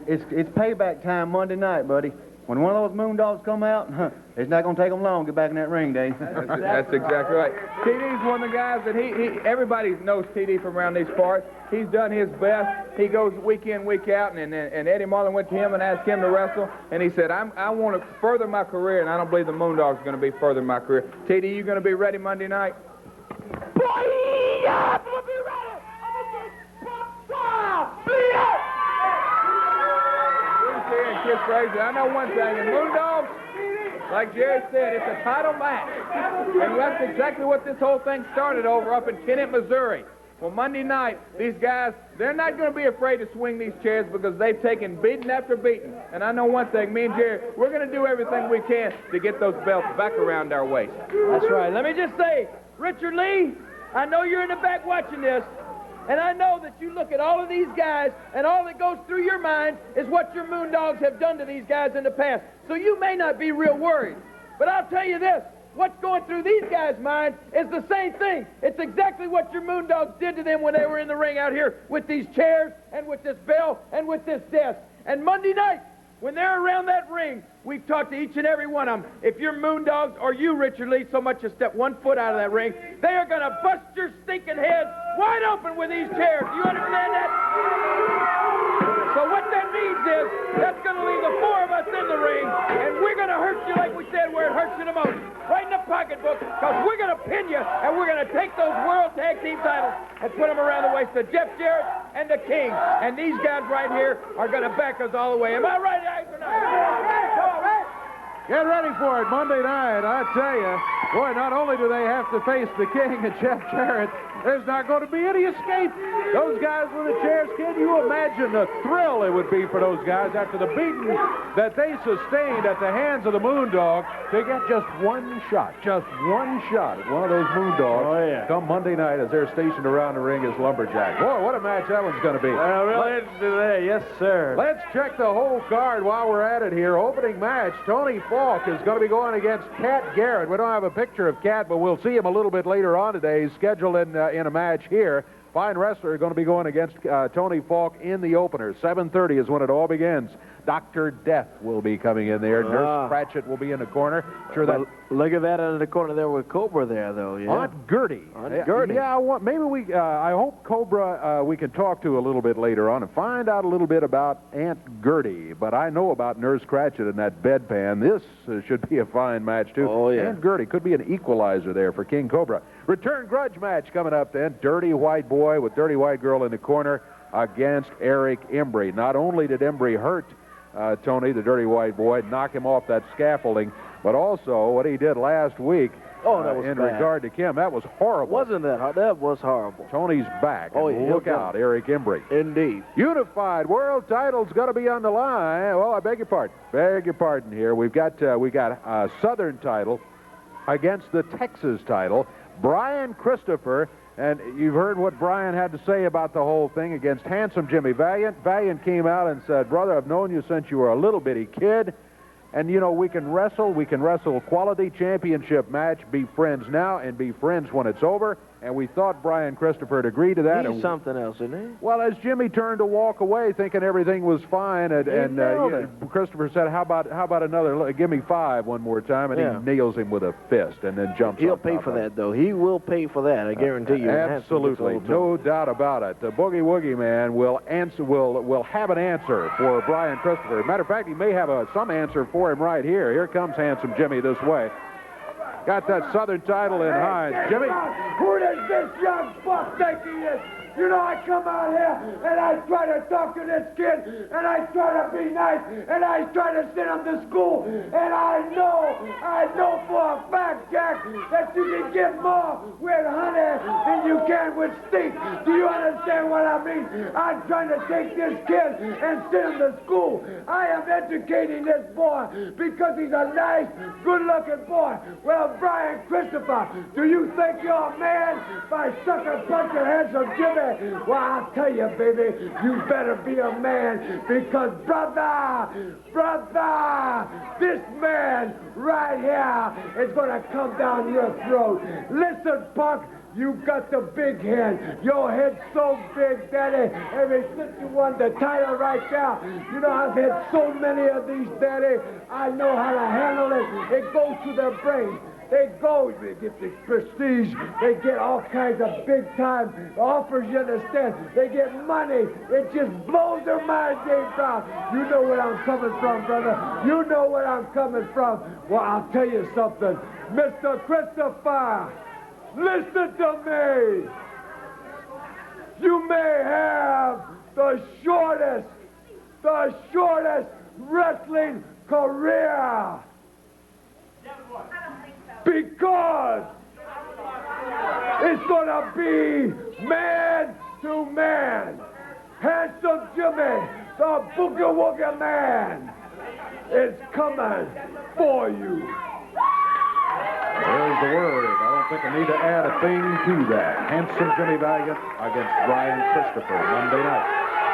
it's payback time Monday night, buddy. When one of those Moondogs come out, it's not going to take them long to get back in that ring, Dave.
That's exactly right. TD's one of the guys that everybody knows TD from around these parts. He's done his best. He goes week in, week out, and Eddie Marlin went to him and asked him to wrestle, and he said, I want to further my career, and I don't believe the Moondogs are going to be furthering my career. TD, you going to be ready Monday night?
Boy, yeah, I'm going to be ready.
And Chris Frazier, I know one thing, and Moondogs, like Jerry said, it's a title match. And that's exactly what this whole thing started over up in Kennett, Missouri. Well, Monday night, these guys, they're not going to be afraid to swing these chairs because they've taken beating after beating. And I know one thing, me and Jerry, we're going to do everything we can to get those belts back around our waist.
That's right. Let me just say, Richard Lee, I know you're in the back watching this. And I know that you look at all of these guys, and all that goes through your mind is what your Moondogs have done to these guys in the past. So you may not be real worried. But I'll tell you this, what's going through these guys' minds is the same thing. It's exactly what your Moondogs did to them when they were in the ring out here with these chairs and with this bell and with this desk. And Monday night, when they're around that ring, we've talked to each and every one of them. If you're Moondogs or you, Richard Lee, so much as step 1 foot out of that ring, they are going to bust your stinking heads wide open with these chairs. Do you understand that? So what that means is that's going to leave the 4 of us in the ring, and we're going to hurt you like we said where it hurts you the most. Right in the pocketbook, because we're going to pin you, and we're going to take those World Tag Team titles and put them around the waist of Jeff Jarrett and the King. And these guys right here are going to back us all the way. Am I right, guys, or not?
Get ready for it Monday night, I tell you. Boy, not only do they have to face the King and Jeff Jarrett, there's not going to be any escape. Those guys with the chairs, can you imagine the thrill it would be for those guys after the beating that they sustained at the hands of the Moondog to get just one shot at one of those Moondogs come Monday night as they're stationed around the ring as lumberjacks. Boy, what a match that one's going to be.
Really interested today, yes, sir.
Let's check the whole card while we're at it here. Opening match, Tony Falk is going to be going against Cat Garrett. We don't have a picture of Cat, but we'll see him a little bit later on today. He's scheduled in a match here. Fine wrestler going to be going against Tony Falk in the opener. 7:30 is when it all begins. Dr. Death will be coming in there. Nurse Pratchett will be in the corner. Sure that.
Look at that in the corner there with Cobra there, though. Yeah.
Aunt Gertie. Yeah, maybe we. I hope Cobra we can talk to a little bit later on and find out a little bit about Aunt Gertie. But I know about Nurse Pratchett and that bedpan. This should be a fine match too.
Oh yeah.
Aunt Gertie could be an equalizer there for King Cobra. Return grudge match coming up then. Dirty White Boy with Dirty White Girl in the corner against Eric Embry. Not only did Embry hurt Tony, the Dirty White Boy, knock him off that scaffolding, but also what he did last week
that was
in
bad.
regard to Kim. That was horrible.
Wasn't that? That was horrible.
Tony's back.
Oh,
and
yeah,
look out, Eric Embry.
Indeed.
Unified World title's going to be on the line. Well, I beg your pardon. Beg your pardon here. We got a Southern title against the Texas title. Brian Christopher, and you've heard what Brian had to say about the whole thing against handsome Jimmy Valiant. Valiant came out and said, brother, I've known you since you were a little bitty kid. And, you know, we can wrestle quality championship match, be friends now and be friends when it's over. And we thought Brian Christopher would agree to that.
He's something else, isn't he?
Well, as Jimmy turned to walk away thinking everything was fine, and Christopher said, how about another, give me 5 one more time, and he nails him with a fist and then jumps
He'll
up
pay for that, though. He will pay for that, I guarantee you.
Absolutely, no doubt about it. The Boogie Woogie Man will have an answer for Brian Christopher. Matter of fact, he may have some answer for him right here. Here comes handsome Jimmy this way. Got that Southern title in hand. Jimmy.
Who does this young buck think he is? You know, I come out here and I try to talk to this kid and I try to be nice and I try to send him to school. And I know for a fact, Jack, that you can get more with honey than you can with steak. Do you understand what I mean? I'm trying to take this kid and send him to school. I am educating this boy because he's a nice, good-looking boy. Well, Brian Christopher, do you think you're a man by sucker punch your handsome Jimmy? Well, I'll tell you, baby, you better be a man because, brother, this man right here is going to come down your throat. Listen, punk, you got the big head. Your head's so big, Daddy, ever since you won the title right now. You know, I've had so many of these, Daddy. I know how to handle it. It goes to their brain. They get the prestige, they get all kinds of big-time offers, you understand? They get money. It just blows their mind, Dave Brown. You know where I'm coming from, brother. You know where I'm coming from. Well, I'll tell you something. Mr. Christopher, listen to me. You may have the shortest wrestling career. Because it's going to be man to man. Handsome Jimmy, the Boogie Woogie Man, is coming for you.
There's the word. I don't think I need to add a thing to that. Handsome Jimmy Valiant against Brian Christopher Monday night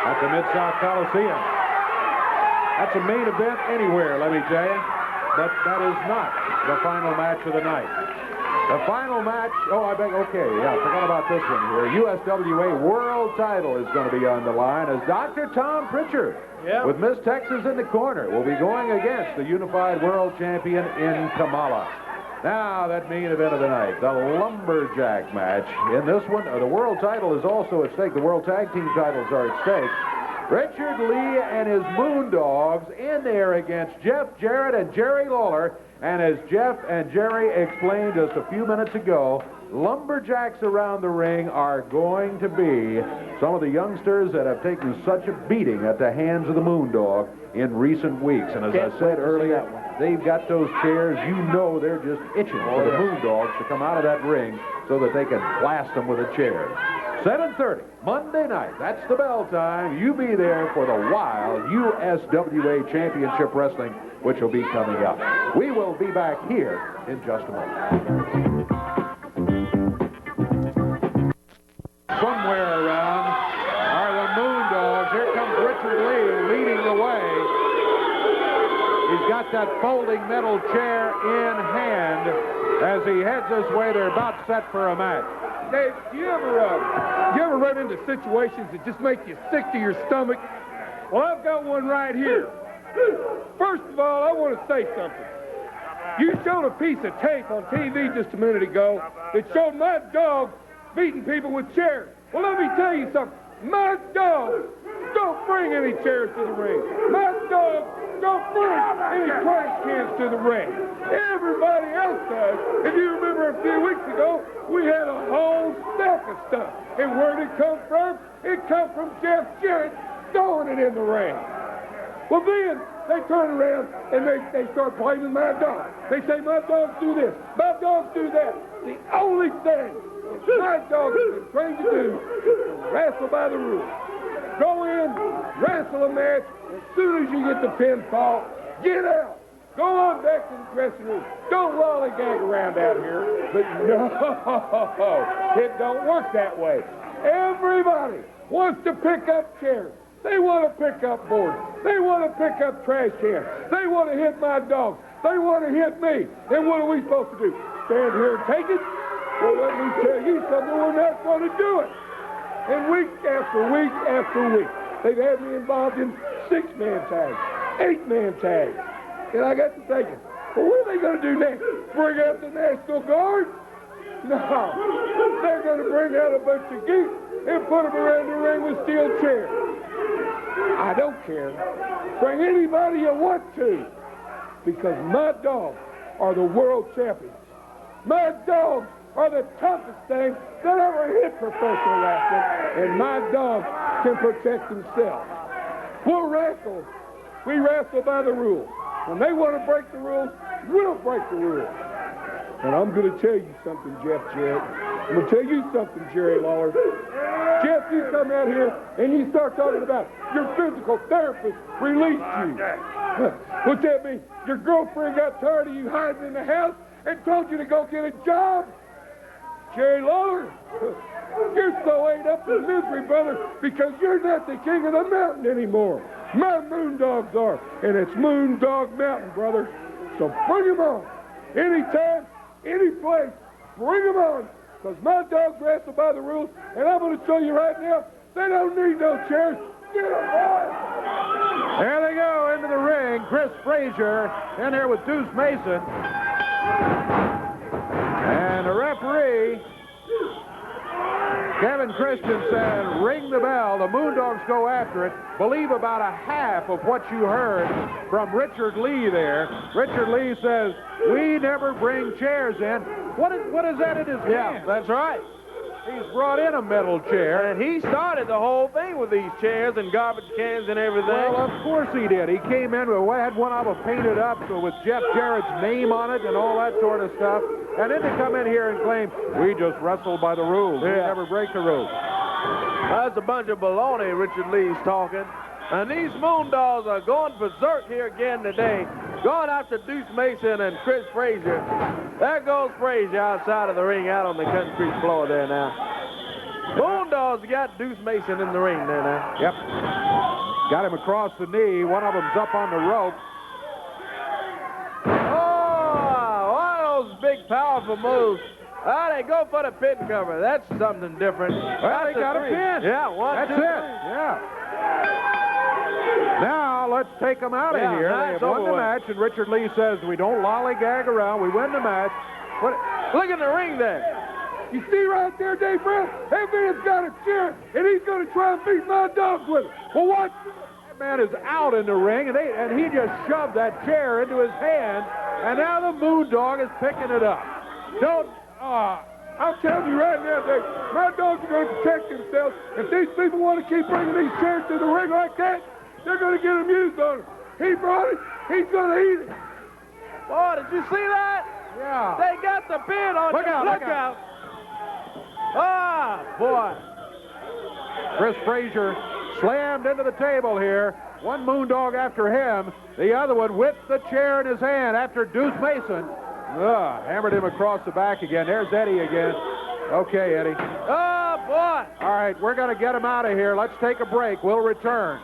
at the Mid-South Coliseum. That's a main event anywhere, let me tell you. But that is not the final match of the night. The final match, forgot about this one here. USWA World title is going to be on the line as Dr. Tom Pritchard, with Miss Texas in the corner, will be going against the Unified World Champion in Kamala. Now, that main event of the night, the Lumberjack match. In this one, the world title is also at stake. The World Tag Team titles are at stake. Richard Lee and his Moondogs in there against Jeff Jarrett and Jerry Lawler. And as Jeff and Jerry explained just a few minutes ago, lumberjacks around the ring are going to be some of the youngsters that have taken such a beating at the hands of the Moondog in recent weeks. And as I said earlier, they've got those chairs. You know they're just itching for the Moondogs to come out of that ring so that they can blast them with the chairs. 7:30, Monday night. That's the bell time. You be there for the Wild USWA Championship Wrestling, which will be coming up. We will be back here in just a moment. Somewhere around are the Moondogs. Here comes Richard Lee leading the way. He's got that folding metal chair in hand as he heads this way. They're about set for a match.
Dave, do you ever run into situations that just make you sick to your stomach? Well, I've got one right here. First of all, I want to say something. You showed a piece of tape on TV just a minute ago that showed my dog beating people with chairs. Well, let me tell you something. My dog don't bring any chairs to the ring. My dog don't bring any trash cans to the ring. Everybody else does. If you remember a few weeks ago, we had a whole stack of stuff. And where did it come from? It come from Jeff Jarrett throwing it in the ring. Well, then they turn around and they start blaming my dog. They say my dogs do this, my dogs do that. The only thing my dog has been trained to do is wrestle by the rules. Go in, wrestle a match. As soon as you get the pinfall, get out. Go on back to the dressing room. Don't lollygag around out here. But no, it don't work that way. Everybody wants to pick up chairs. They want to pick up boards. They want to pick up trash cans. They want to hit my dogs. They want to hit me. And what are we supposed to do? Stand here and take it? Well, let me tell you something. We're not going to do it. And week after week after week, they've had me involved in 6-man tags, 8-man tags. And I got to thinking, well, what are they going to do next? Bring out the National Guard? No. They're going to bring out a bunch of geeks and put them around the ring with steel chairs. I don't care. Bring anybody you want to, because my dogs are the world champions. My dogs are the toughest thing that ever hit professional wrestling, and my dogs can protect themselves. We'll wrestle. We wrestle by the rules. When they want to break the rules, we'll break the rules. And I'm going to tell you something, Jeff Jarrett. I'm going to tell you something, Jerry Lawler. Jeff, you come out here and you start talking about your physical therapist released you. What's that mean? Your girlfriend got tired of you hiding in the house and told you to go get a job? Jerry Lawler, you're so ate up in misery, brother, because you're not the king of the mountain anymore. My Moondogs are, and it's Moondog Mountain, brother. So bring them on. Anytime, any place, bring them on. Because my dogs wrestle by the rules, and I'm going to show you right now, they don't need no chairs. Get them, boys.
There they go into the ring. Chris Frazier in there with Duce Mason. And the referee, Kevin Christian, said, ring the bell. The Moondogs go after it. Believe about a half of what you heard from Richard Lee there. Richard Lee says, we never bring chairs in. What is that in his hand?
Yeah, that's right.
He's brought in a metal chair.
And he started the whole thing with these chairs and garbage cans and everything.
Well, of course he did. He came in, had one of them painted up with Jeff Jarrett's name on it and all that sort of stuff. And then to come in here and claim, we just wrestled by the rules. We never break the rules.
That's a bunch of baloney Richard Lee's talking. And these Moondogs are going berserk here again today, going after Duce Mason and Chris Frazier. There goes Frazier outside of the ring, out on the concrete floor there now. Moondogs got Duce Mason in the ring there now.
Yep. Got him across the knee. One of them's up on the rope.
Oh, one of those big, powerful moves. Ah, they go for the pin cover. That's something different.
Well, they got a pin.
Yeah,
That's it. Yeah. Now, let's take them out of here. They have won the match, and Richard Lee says we don't lollygag around. We win the match.
Look at the ring there.
You see right there, Dave Brown? That man's got a chair, and he's going to try and beat my dogs with it. Well, what?
That man is out in the ring, and he just shoved that chair into his hand, and now the Moondog is picking it up.
I'm telling you right now, Dave, my dogs are going to protect themselves. If these people want to keep bringing these chairs to the ring like that, they're going to get amused on them. He brought it. He's going to eat it.
Boy, did you see that?
Yeah.
They got the pin on
Look
you.
out,
Look
look out.
out. Ah, boy.
Chris Frazier slammed into the table here. One Moondog after him. The other one with the chair in his hand after Duce Mason. Hammered him across the back again. There's Eddie again. Okay, Eddie.
Oh, boy.
All right, we're going to get him out of here. Let's take a break. We'll return.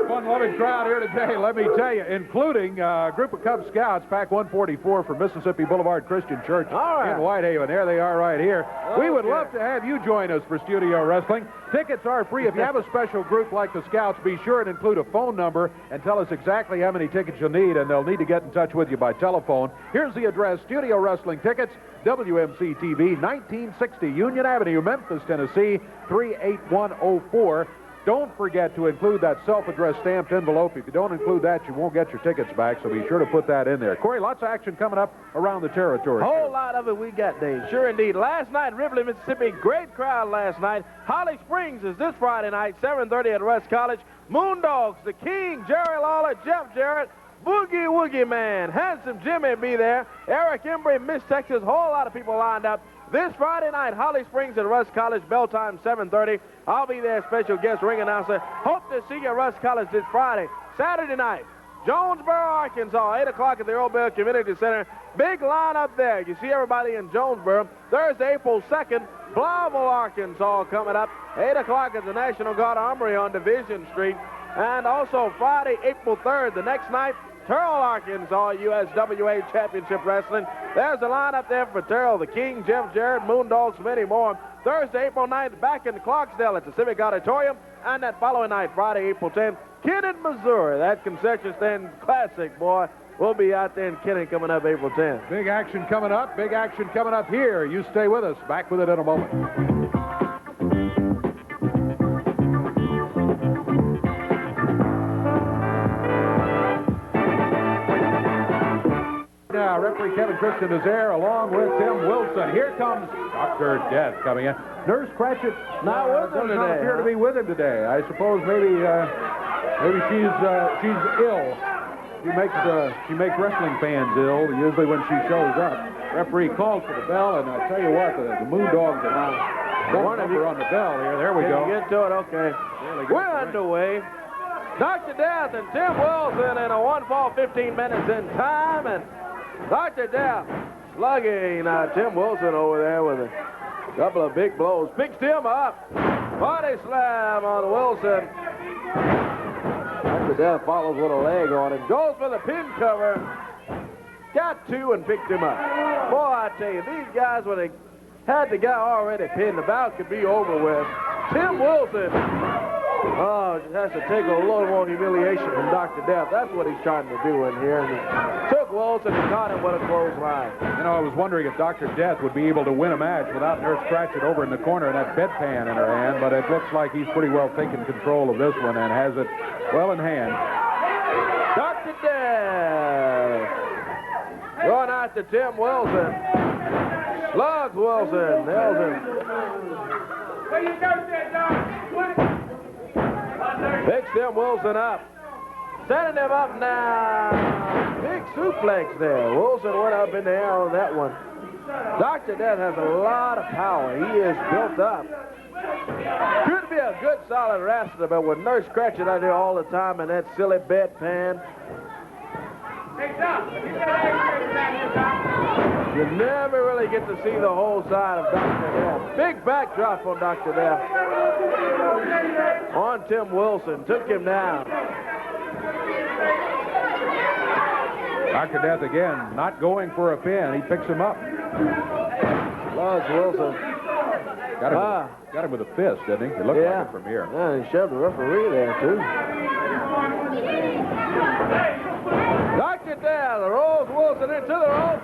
Fun-loving crowd here today, let me tell you, including a group of Cub Scouts, Pack 144 from Mississippi Boulevard Christian Church in Whitehaven. There they are right here. We would love to have you join us for Studio Wrestling. Tickets are free. If you have a special group like the Scouts, be sure and include a phone number and tell us exactly how many tickets you'll need, and they'll need to get in touch with you by telephone. Here's the address, Studio Wrestling Tickets, WMC TV, 1960 Union Avenue, Memphis, Tennessee, 38104. Don't forget to include that self-addressed stamped envelope. If you don't include that, you won't get your tickets back, so be sure to put that in there. Corey, lots of action coming up around the territory.
Whole lot of it we got, Dave. Sure indeed. Last night, Ripley, Mississippi, great crowd last night. Holly Springs is this Friday night, 7:30 at West College. Moondogs, the King, Jerry Lawler, Jeff Jarrett, Boogie Woogie Man, Handsome Jimmy be there, Eric Embry, Miss Texas, whole lot of people lined up. This Friday night, Holly Springs at Russ College, bell time 7:30. I'll be there, special guest ring announcer. Hope to see you at Russ College this Friday. Saturday night, Jonesboro, Arkansas, 8 o'clock at the Earl Bell Community Center. Big lineup there. You see everybody in Jonesboro. Thursday, April 2nd, Blauville, Arkansas coming up. 8 o'clock at the National Guard Armory on Division Street. And also Friday, April 3rd, the next night, Terrell, Arkansas, USWA Championship Wrestling. There's the lineup there for Terrell, the King, Jeff Jarrett, Moondogs, many more. Thursday, April 9th, back in Clarksdale at the Civic Auditorium. And that following night, Friday, April 10th, Kenton, Missouri. That concession stand classic, boy. We'll be out there in Kenton coming up April 10th.
Big action coming up. Big action coming up here. You stay with us. Back with it in a moment. Now, referee Kevin Christian is there along with Tim Wilson. Here comes Dr. Death coming in. Nurse Cratchit
not with him
does not
today,
appear to be with him today. I suppose maybe she's ill. She makes wrestling fans ill usually when she shows up. Referee calls for the bell, and I tell you what, the Moondogs are now one number on the bell here. There we go.
Get to it, okay. We're underway. Dr. Death and Tim Wilson in a 1 fall, 15 minutes in time, and Dr. Death slugging Tim Wilson over there with a couple of big blows. Picks Tim up. Body slam on Wilson. Dr. Death follows with a leg on him. Goes for the pin cover. Got two and picked him up. Boy, I tell you, these guys, when they had the guy already pinned, the bout could be over with. Tim Wilson, just has to take a little more humiliation from Dr. Death. That's what he's trying to do in here. And he took Wilson and caught him with a clothesline.
You know, I was wondering if Dr. Death would be able to win a match without Nurse Cratchit over in the corner and that bedpan in her hand, but it looks like he's pretty well taken control of this one and has it well in hand.
Dr. Death going after Tim Wilson. Slugs Wilson. Nails him. Picks Tim Wilson up. Setting him up now. Big suplex there. Wilson went up in the air on that one. Dr. Death has a lot of power. He is built up. Could be a good solid wrestler, but with Nurse Cratchit out there all the time in that silly bedpan, you never really get to see the whole side of Dr. Death. Big backdrop on Dr. Death. On Tim Wilson. Took him down.
Dr. Death again, not going for a pin. He picks him up.
Loves Wilson.
Got him with a fist, didn't he? It looked like it from here.
Yeah, he shoved the referee there, too. Knocked it down. Rolls Wilson into the rope.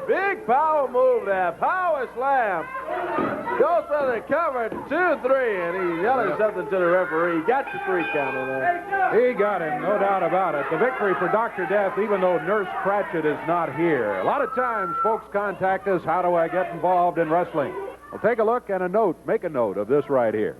Big power move there. Power slam. Goes for the cover, 2-3, and he's yelling something to the referee. He got the 3 count in there.
He got him, no doubt about it. The victory for Dr. Death, even though Nurse Cratchit is not here. A lot of times, folks contact us, how do I get involved in wrestling? Well, take a look and make a note of this right here.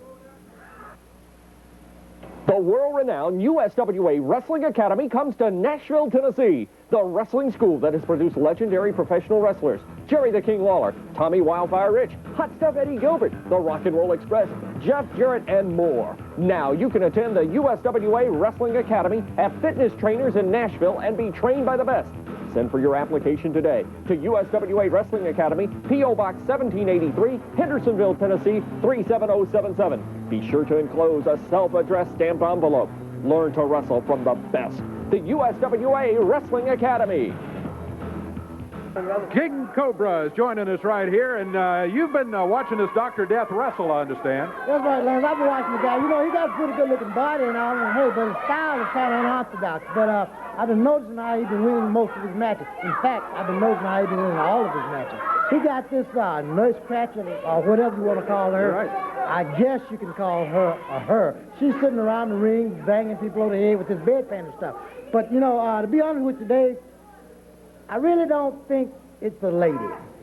The world-renowned USWA Wrestling Academy comes to Nashville, Tennessee. The wrestling school that has produced legendary professional wrestlers. Jerry the King Lawler, Tommy Wildfire Rich, Hot Stuff Eddie Gilbert, the Rock and Roll Express, Jeff Jarrett, and more. Now you can attend the USWA Wrestling Academy, have fitness trainers in Nashville, and be trained by the best. Send for your application today to USWA Wrestling Academy, P.O. Box 1783, Hendersonville, Tennessee, 37077. Be sure to enclose a self-addressed stamped envelope. Learn to wrestle from the best. The USWA Wrestling Academy.
King Cobra is joining us right here, and you've been watching this Dr. Death wrestle, I understand.
That's right, Lance. I've been watching the guy. You know, he got a pretty good-looking body and all, and hey, but his style is kind of unorthodox. But I've been noticing how he's been winning most of his matches. In fact, I've been noticing how he's been winning all of his matches. He got this Nurse Cratchit, or whatever you want to call her.
Right.
I guess you can call her a her. She's sitting around the ring, banging people over the head with this bedpan and stuff. But, you know, to be honest with you, Dave, I really don't think it's a lady.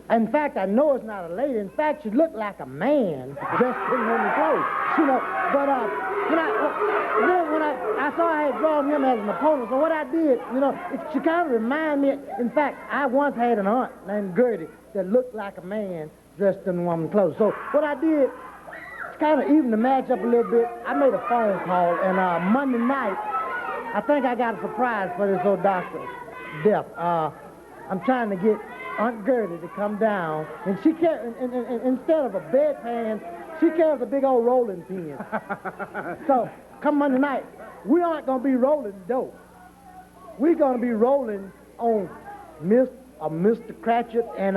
In fact, I know it's not a lady. In fact, she looked like a man just putting on the clothes. You know, but when I saw I had drawn him as an opponent, so what I did, you know, she kind of reminded me. In fact, I once had an aunt named Gertie that looked like a man dressed in woman's clothes. So what I did, to kind of even the match up a little bit, I made a phone call, and Monday night, I think I got a surprise for this old Dr. Death. I'm trying to get Aunt Gertie to come down, and she carries, instead of a bedpan, she carries a big old rolling pin. So, come Monday night, we aren't going to be rolling dope. We're going to be rolling on Mr. Cratchit and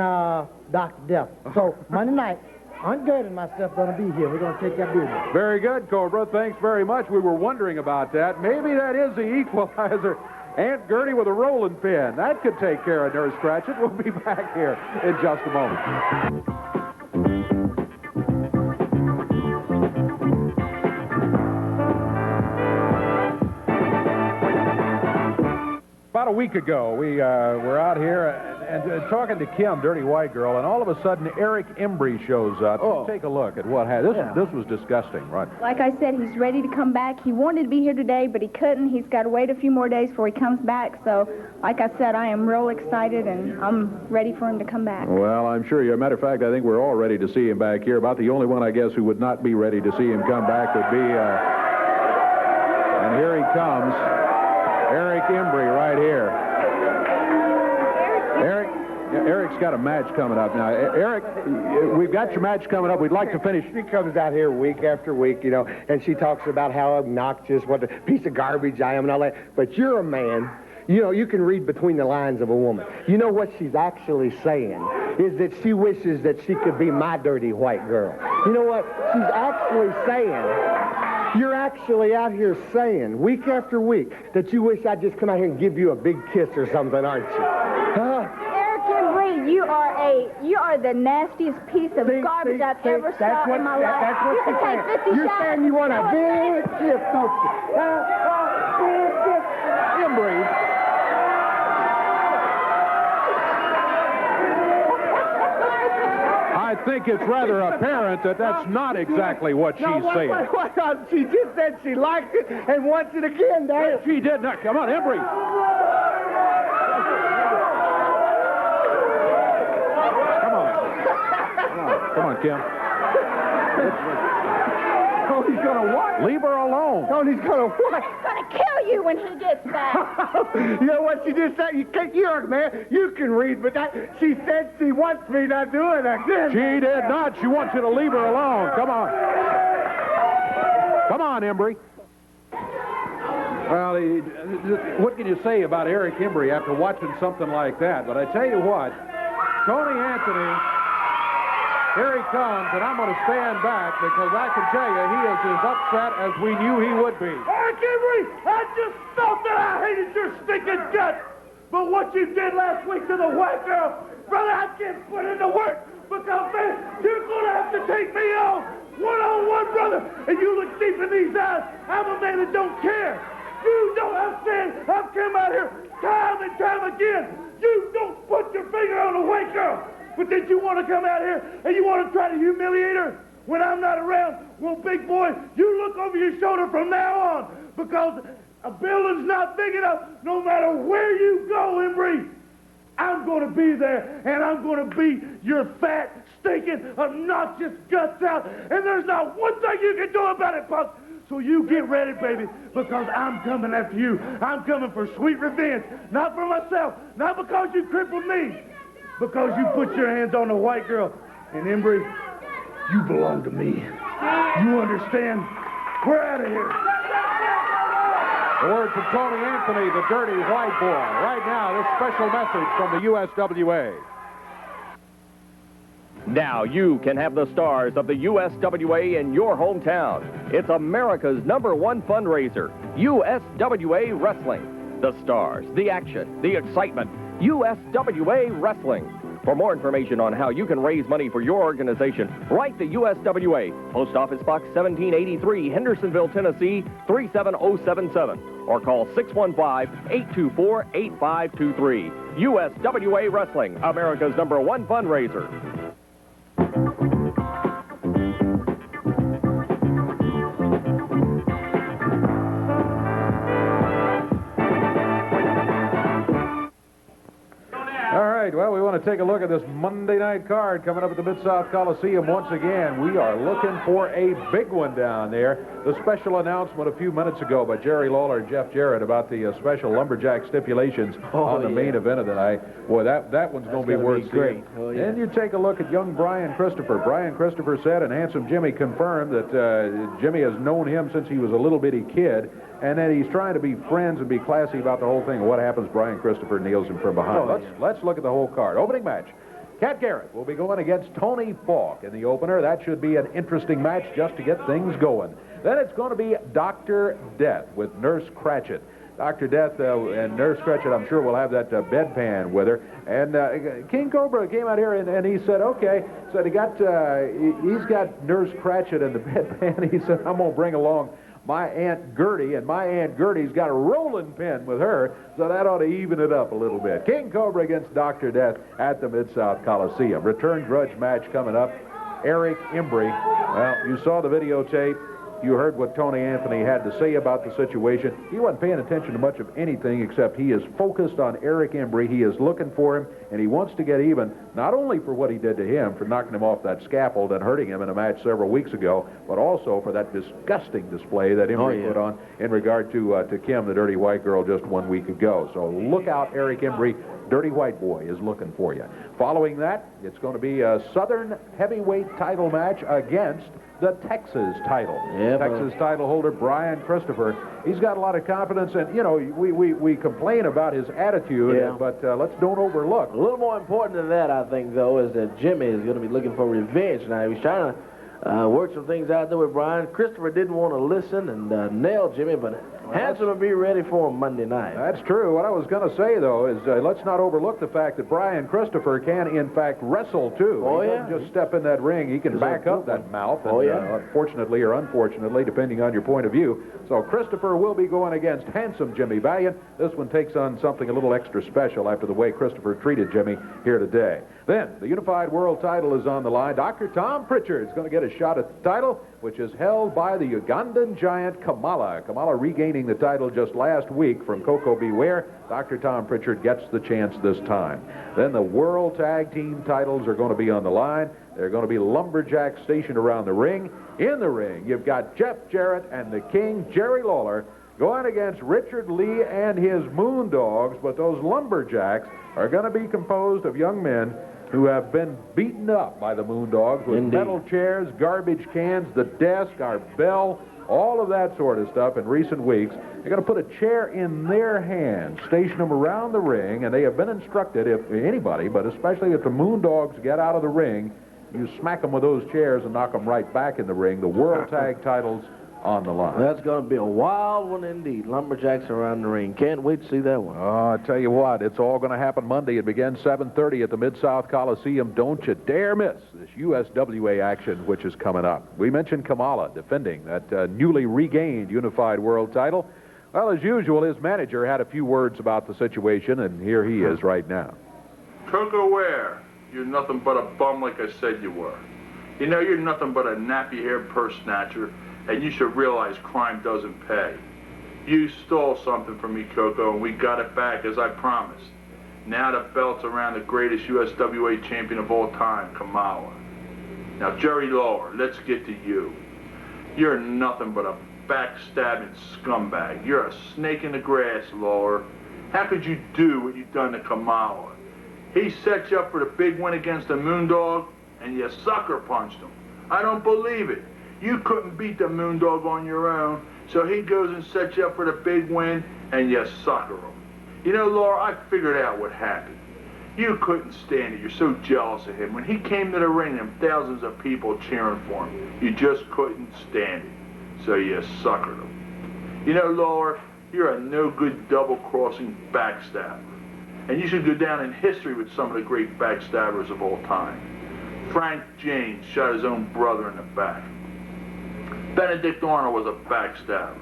Dr. Death. So, Monday night, Aunt Gertie and myself going to be here. We're going to take that business.
Very good, Cobra. Thanks very much. We were wondering about that. Maybe that is the equalizer. Aunt Gertie with a rolling pin. That could take care of Nurse Cratchit. We'll be back here in just a moment. About a week ago, we were out here and talking to Kim, Dirty White Girl, and all of a sudden Eric Embry shows up.
Oh.
Take a look at what happened. This was disgusting, right?
Like I said, he's ready to come back. He wanted to be here today, but he couldn't. He's got to wait a few more days before he comes back. So, like I said, I am real excited, and I'm ready for him to come back.
Well, I'm sure you. As a matter of fact, I think we're all ready to see him back here. About the only one, I guess, who would not be ready to see him come back would be, and here he comes, Eric Embry right here. Eric's got a match coming up now. Eric, we've got your match coming up. We'd like to finish.
She comes out here week after week, you know, and she talks about how obnoxious, what a piece of garbage I am and all that. But you're a man. You know, you can read between the lines of a woman. You know what she's actually saying is that she wishes that she could be my dirty white girl. You know what she's actually saying? You're actually out here saying, week after week, that you wish I'd just come out here and give you a big kiss or something, aren't you? Huh?
You are the nastiest piece of garbage I've ever saw in my life.
That's what
you can take 50
You're
shots.
saying you want a big kiss, don't you? Big kiss.
Embry. I think it's rather apparent that that's not exactly what she's saying.
She just said she liked it and wants it again, Dad.
She did not. Come on, Embry. Come on, Kim.
Tony's gonna what?
Leave her alone.
Tony's gonna what?
He's gonna kill you when he gets back.
You know what she just said? You can't, you're a man. You can read, but she said she wants me to do it again.
She did not. She wants you to leave her alone. Come on. Come on, Embry. Well, what can you say about Eric Embry after watching something like that? But I tell you what, Tony Anthony Here he comes, and I'm going to stand back because I can tell you he is as upset as we knew he would be.
Eric Henry, I just thought that I hated your stinking guts. But what you did last week to the white girl, brother, I can't put into work because, man, you're going to have to take me on one-on-one, brother. And you look deep in these eyes. I'm a man that don't care. You don't understand. I've come out here time and time again. You don't put your finger on a white girl. But did you want to come out here and you want to try to humiliate her when I'm not around? Well, big boy, you look over your shoulder from now on because a building's not big enough. No matter where you go, Embry, I'm going to be there, and I'm going to beat your fat, stinking, obnoxious guts out. And there's not one thing you can do about it, punk. So you get ready, baby, because I'm coming after you. I'm coming for sweet revenge, not for myself, not because you crippled me, because you put your hands on the white girl. And Embry, you belong to me. You understand? We're out of here.
The word from Tony Anthony, the dirty white boy. Right now, this special message from the USWA.
Now you can have the stars of the USWA in your hometown. It's America's #1 fundraiser, USWA Wrestling. The stars, the action, the excitement, USWA Wrestling. For more information on how you can raise money for your organization, write the USWA, Post Office Box 1783, Hendersonville, Tennessee 37077, or call 615-824-8523. USWA Wrestling, America's #1 fundraiser.
Well, we want to take a look at this Monday night card coming up at the Mid-South Coliseum once again. We are looking for a big one down there. The special announcement a few minutes ago by Jerry Lawler and Jeff Jarrett about the special lumberjack stipulations on the main event of the night. Boy, that one's going to be worth seeing. Then you take a look at young Brian Christopher. Brian Christopher said, and Handsome Jimmy confirmed, that Jimmy has known him since he was a little bitty kid, and that he's trying to be friends and be classy about the whole thing. And what happens? Brian Christopher nails him from behind. Let's look at the whole card. Opening match. Cat Garrett will be going against Tony Falk in the opener. That should be an interesting match just to get things going. Then it's going to be Dr. Death with Nurse Cratchit. Dr. Death and Nurse Cratchit, I'm sure, will have that bedpan with her. And King Cobra came out here and he said, okay. So he's got Nurse Cratchit in the bedpan. He said, I'm going to bring along my Aunt Gertie, and my Aunt Gertie's got a rolling pin with her, so that ought to even it up a little bit. King Cobra against Dr. Death at the Mid-South Coliseum. Return grudge match coming up. Eric Embry. Well, you saw the videotape. You heard what Tony Anthony had to say about the situation. He wasn't paying attention to much of anything except he is focused on Eric Embry. He is looking for him, and he wants to get even, not only for what he did to him, for knocking him off that scaffold and hurting him in a match several weeks ago, but also for that disgusting display that Embry put on in regard to Kim, the dirty white girl, just 1 week ago. So look out, Eric Embry. Dirty White Boy is looking for you. Following that, it's going to be a Southern heavyweight title match against the Texas title. Texas title holder Brian Christopher. He's got a lot of confidence, and you know we complain about his attitude, but let's don't overlook.
A little more important than that, I think, though, is that Jimmy is going to be looking for revenge. Now, he's trying to work some things out there with Brian. Christopher didn't want to listen and nail Jimmy, but Hanson will be ready for him Monday night.
That's true. What I was going to say, though, is let's not overlook the fact that Brian Christopher can, in fact, wrestle, too. He doesn't just step in that ring. He can back up that mouth, and, fortunately or unfortunately, depending on your point of view. So Christopher will be going against Handsome Jimmy Valiant. This one takes on something a little extra special after the way Christopher treated Jimmy here today. Then, the Unified World title is on the line. Dr. Tom Pritchard is going to get a shot at the title, which is held by the Ugandan giant Kamala. Kamala regaining the title just last week from Coco Beware. Dr. Tom Pritchard gets the chance this time. Then the World Tag Team titles are going to be on the line. They're going to be lumberjacks stationed around the ring. In the ring, you've got Jeff Jarrett and the King, Jerry Lawler, going against Richard Lee and his Moondogs, but those lumberjacks are going to be composed of young men who have been beaten up by the Moondogs with metal chairs, garbage cans, the desk, our bell, all of that sort of stuff in recent weeks. They're going to put a chair in their hands, station them around the ring, and they have been instructed, if anybody, but especially if the Moondogs get out of the ring you smack them with those chairs and knock them right back in the ring. The World Tag titles on the line.
That's going to be a wild one indeed. Lumberjacks around the ring. Can't wait to see that one.
Oh, I tell you what, it's all going to happen Monday. It begins 7:30 at the Mid-South Coliseum. Don't you dare miss this USWA action, which is coming up. We mentioned Kamala defending that newly regained unified world title. Well, as usual, his manager had a few words about the situation, and here he is right now.
Coco Ware, you're nothing but a bum like I said you were. You know, you're nothing but a nappy-haired purse snatcher, and you should realize crime doesn't pay. You stole something from me, Coco, and we got it back as I promised. Now the belt's around the greatest USWA champion of all time, Kamala. Now, Jerry Lawler, let's get to you. You're nothing but a backstabbing scumbag. You're a snake in the grass, Lawler. How could you do what you've done to Kamala? He set you up for the big win against the Moondog, and you sucker punched him. I don't believe it. You couldn't beat the Moondog on your own, so he goes and sets you up for the big win, and you sucker him. You know, Laura, I figured out what happened. You couldn't stand it. You're so jealous of him. When he came to the ring, and thousands of people cheering for him, you just couldn't stand it, so you suckered him. You know, Laura, you're a no-good double-crossing backstabber, and you should go down in history with some of the great backstabbers of all time. Frank James shot his own brother in the back. Benedict Arnold was a backstabber.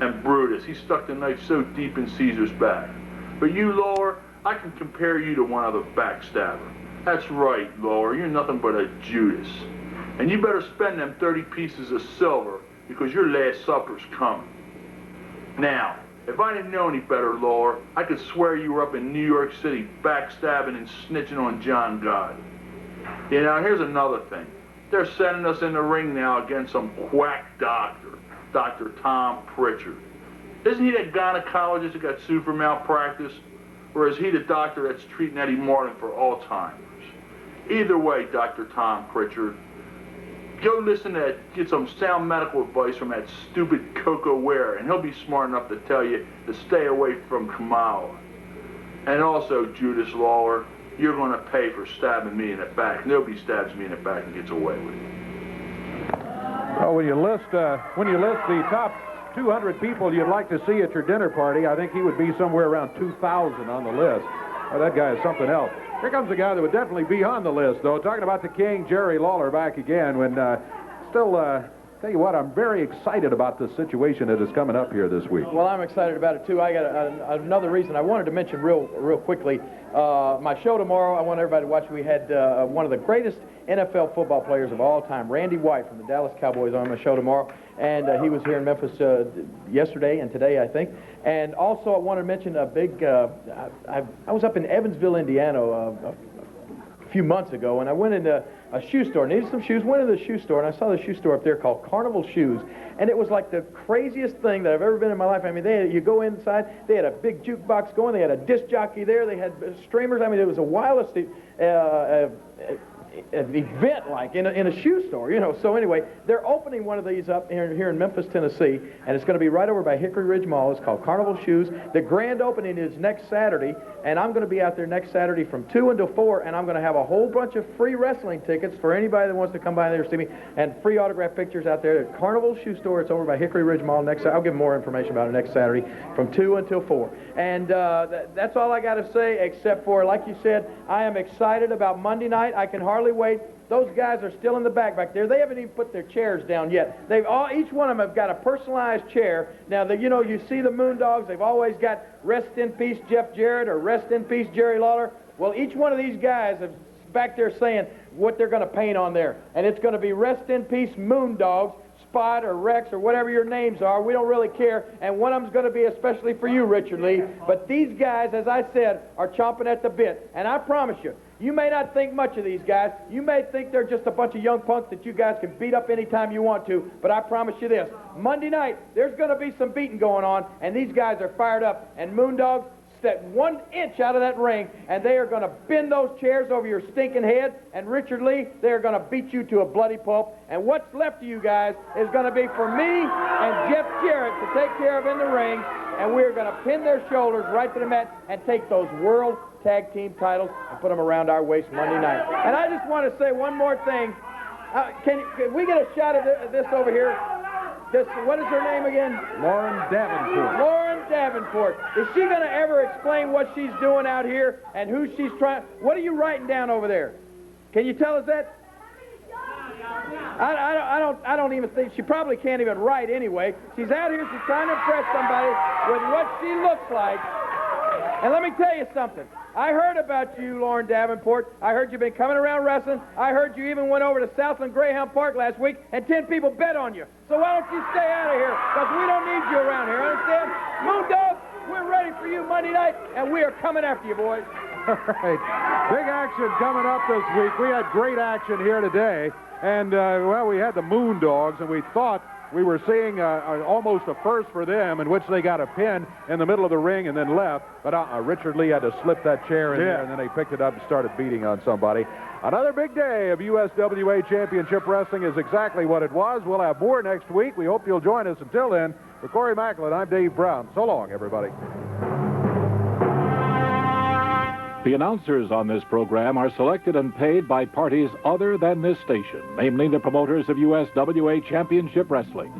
And Brutus, he stuck the knife so deep in Caesar's back. But you, Laura, I can compare you to one other backstabber. That's right, Laura, you're nothing but a Judas. And you better spend them 30 pieces of silver because your last supper's coming. Now, if I didn't know any better, Laura, I could swear you were up in New York City backstabbing and snitching on John God. You know, here's another thing. They're sending us in the ring now against some quack doctor, Dr. Tom Pritchard. Isn't he that gynecologist that got sued for malpractice? Or is he the doctor that's treating Eddie Martin for Alzheimer's? Either way, Dr. Tom Pritchard, go listen to that, get some sound medical advice from that stupid Coco Ware, and he'll be smart enough to tell you to stay away from Kamala. And also, Judas Lawler, you're going to pay for stabbing me in the back. Nobody stabs me in the back and gets away with it.
Well, when you list the top 200 people you'd like to see at your dinner party, I think he would be somewhere around 2,000 on the list. Well, that guy is something else. Here comes a guy that would definitely be on the list, though. Talking about the King, Jerry Lawler, back again. When tell you what, I'm very excited about the situation that is coming up here this week.
Well, I'm excited about it too. I got another reason I wanted to mention real quickly. My show tomorrow, I want everybody to watch. We had one of the greatest NFL football players of all time, Randy White from the Dallas Cowboys, on my show tomorrow. And he was here in Memphis yesterday and today, I think. And also, I want to mention a big, I was up in Evansville, Indiana a few months ago, and I went into a shoe store, needed some shoes, went into the shoe store, and I saw the shoe store up there called Carnival Shoes, and it was like the craziest thing that I've ever been in my life. I mean, you go inside, they had a big jukebox going, they had a disc jockey there, they had streamers. I mean, it was the wildest event, like in a shoe store, you know. So anyway, they're opening one of these up here in Memphis, Tennessee, and it's going to be right over by Hickory Ridge Mall. It's called Carnival Shoes. The grand opening is next Saturday, and I'm going to be out there next Saturday from 2 until 4, and I'm going to have a whole bunch of free wrestling tickets for anybody that wants to come by there to see me, and free autograph pictures out there at Carnival Shoe Store. It's over by Hickory Ridge Mall next. I'll give more information about it next Saturday from 2 until 4. And that's all I got to say, except for, like you said, I am excited about Monday night. I can hardly wait. Those guys are still in the back there. They haven't even put their chairs down yet. Each one of them have got a personalized chair. Now, you see the Moondogs. They've always got rest in peace Jeff Jarrett or rest in peace Jerry Lawler. Well, each one of these guys is back there saying what they're going to paint on there. And it's going to be rest in peace Moondogs, Spot or Rex or whatever your names are. We don't really care. And one of them's going to be especially for you, Richard Lee. But these guys, as I said, are chomping at the bit. And I promise you, you may not think much of these guys. You may think they're just a bunch of young punks that you guys can beat up anytime you want to, but I promise you this. Monday night, there's going to be some beating going on, and these guys are fired up. And Moondogs step 1 inch out of that ring, and they are going to bend those chairs over your stinking head. And Richard Lee, they are going to beat you to a bloody pulp. And what's left of you guys is going to be for me and Jeff Jarrett to take care of in the ring. and we're going to pin their shoulders right to the mat and take those World Tag Team titles and put them around our waist Monday night. And I just want to say one more thing. Can we get a shot of this over here? What is her name again?
Lauren Davenport.
Lauren Davenport. Is she going to ever explain what she's doing out here and who she's trying? What are you writing down over there? Can you tell us that? I don't even think she probably can't even write anyway. She's out here. She's trying to impress somebody with what she looks like. And let me tell you something. I heard about you, Lauren Davenport. I heard you've been coming around wrestling. I heard you even went over to Southland Greyhound Park last week, and 10 people bet on you. So why don't you stay out of here? Because we don't need you around here, understand? Moondog, we're ready for you Monday night, and we are coming after you, boys.
All right. Big action coming up this week. We had great action here today. And, well, we had the Moondogs, and we thought we were seeing almost a first for them, in which they got a pin in the middle of the ring and then left. But Richard Lee had to slip that chair in there, and then they picked it up and started beating on somebody. Another big day of USWA Championship Wrestling is exactly what it was. We'll have more next week. We hope you'll join us. Until then, for Corey Macklin, I'm Dave Brown. So long, everybody.
The announcers on this program are selected and paid by parties other than this station, namely the promoters of USWA Championship Wrestling.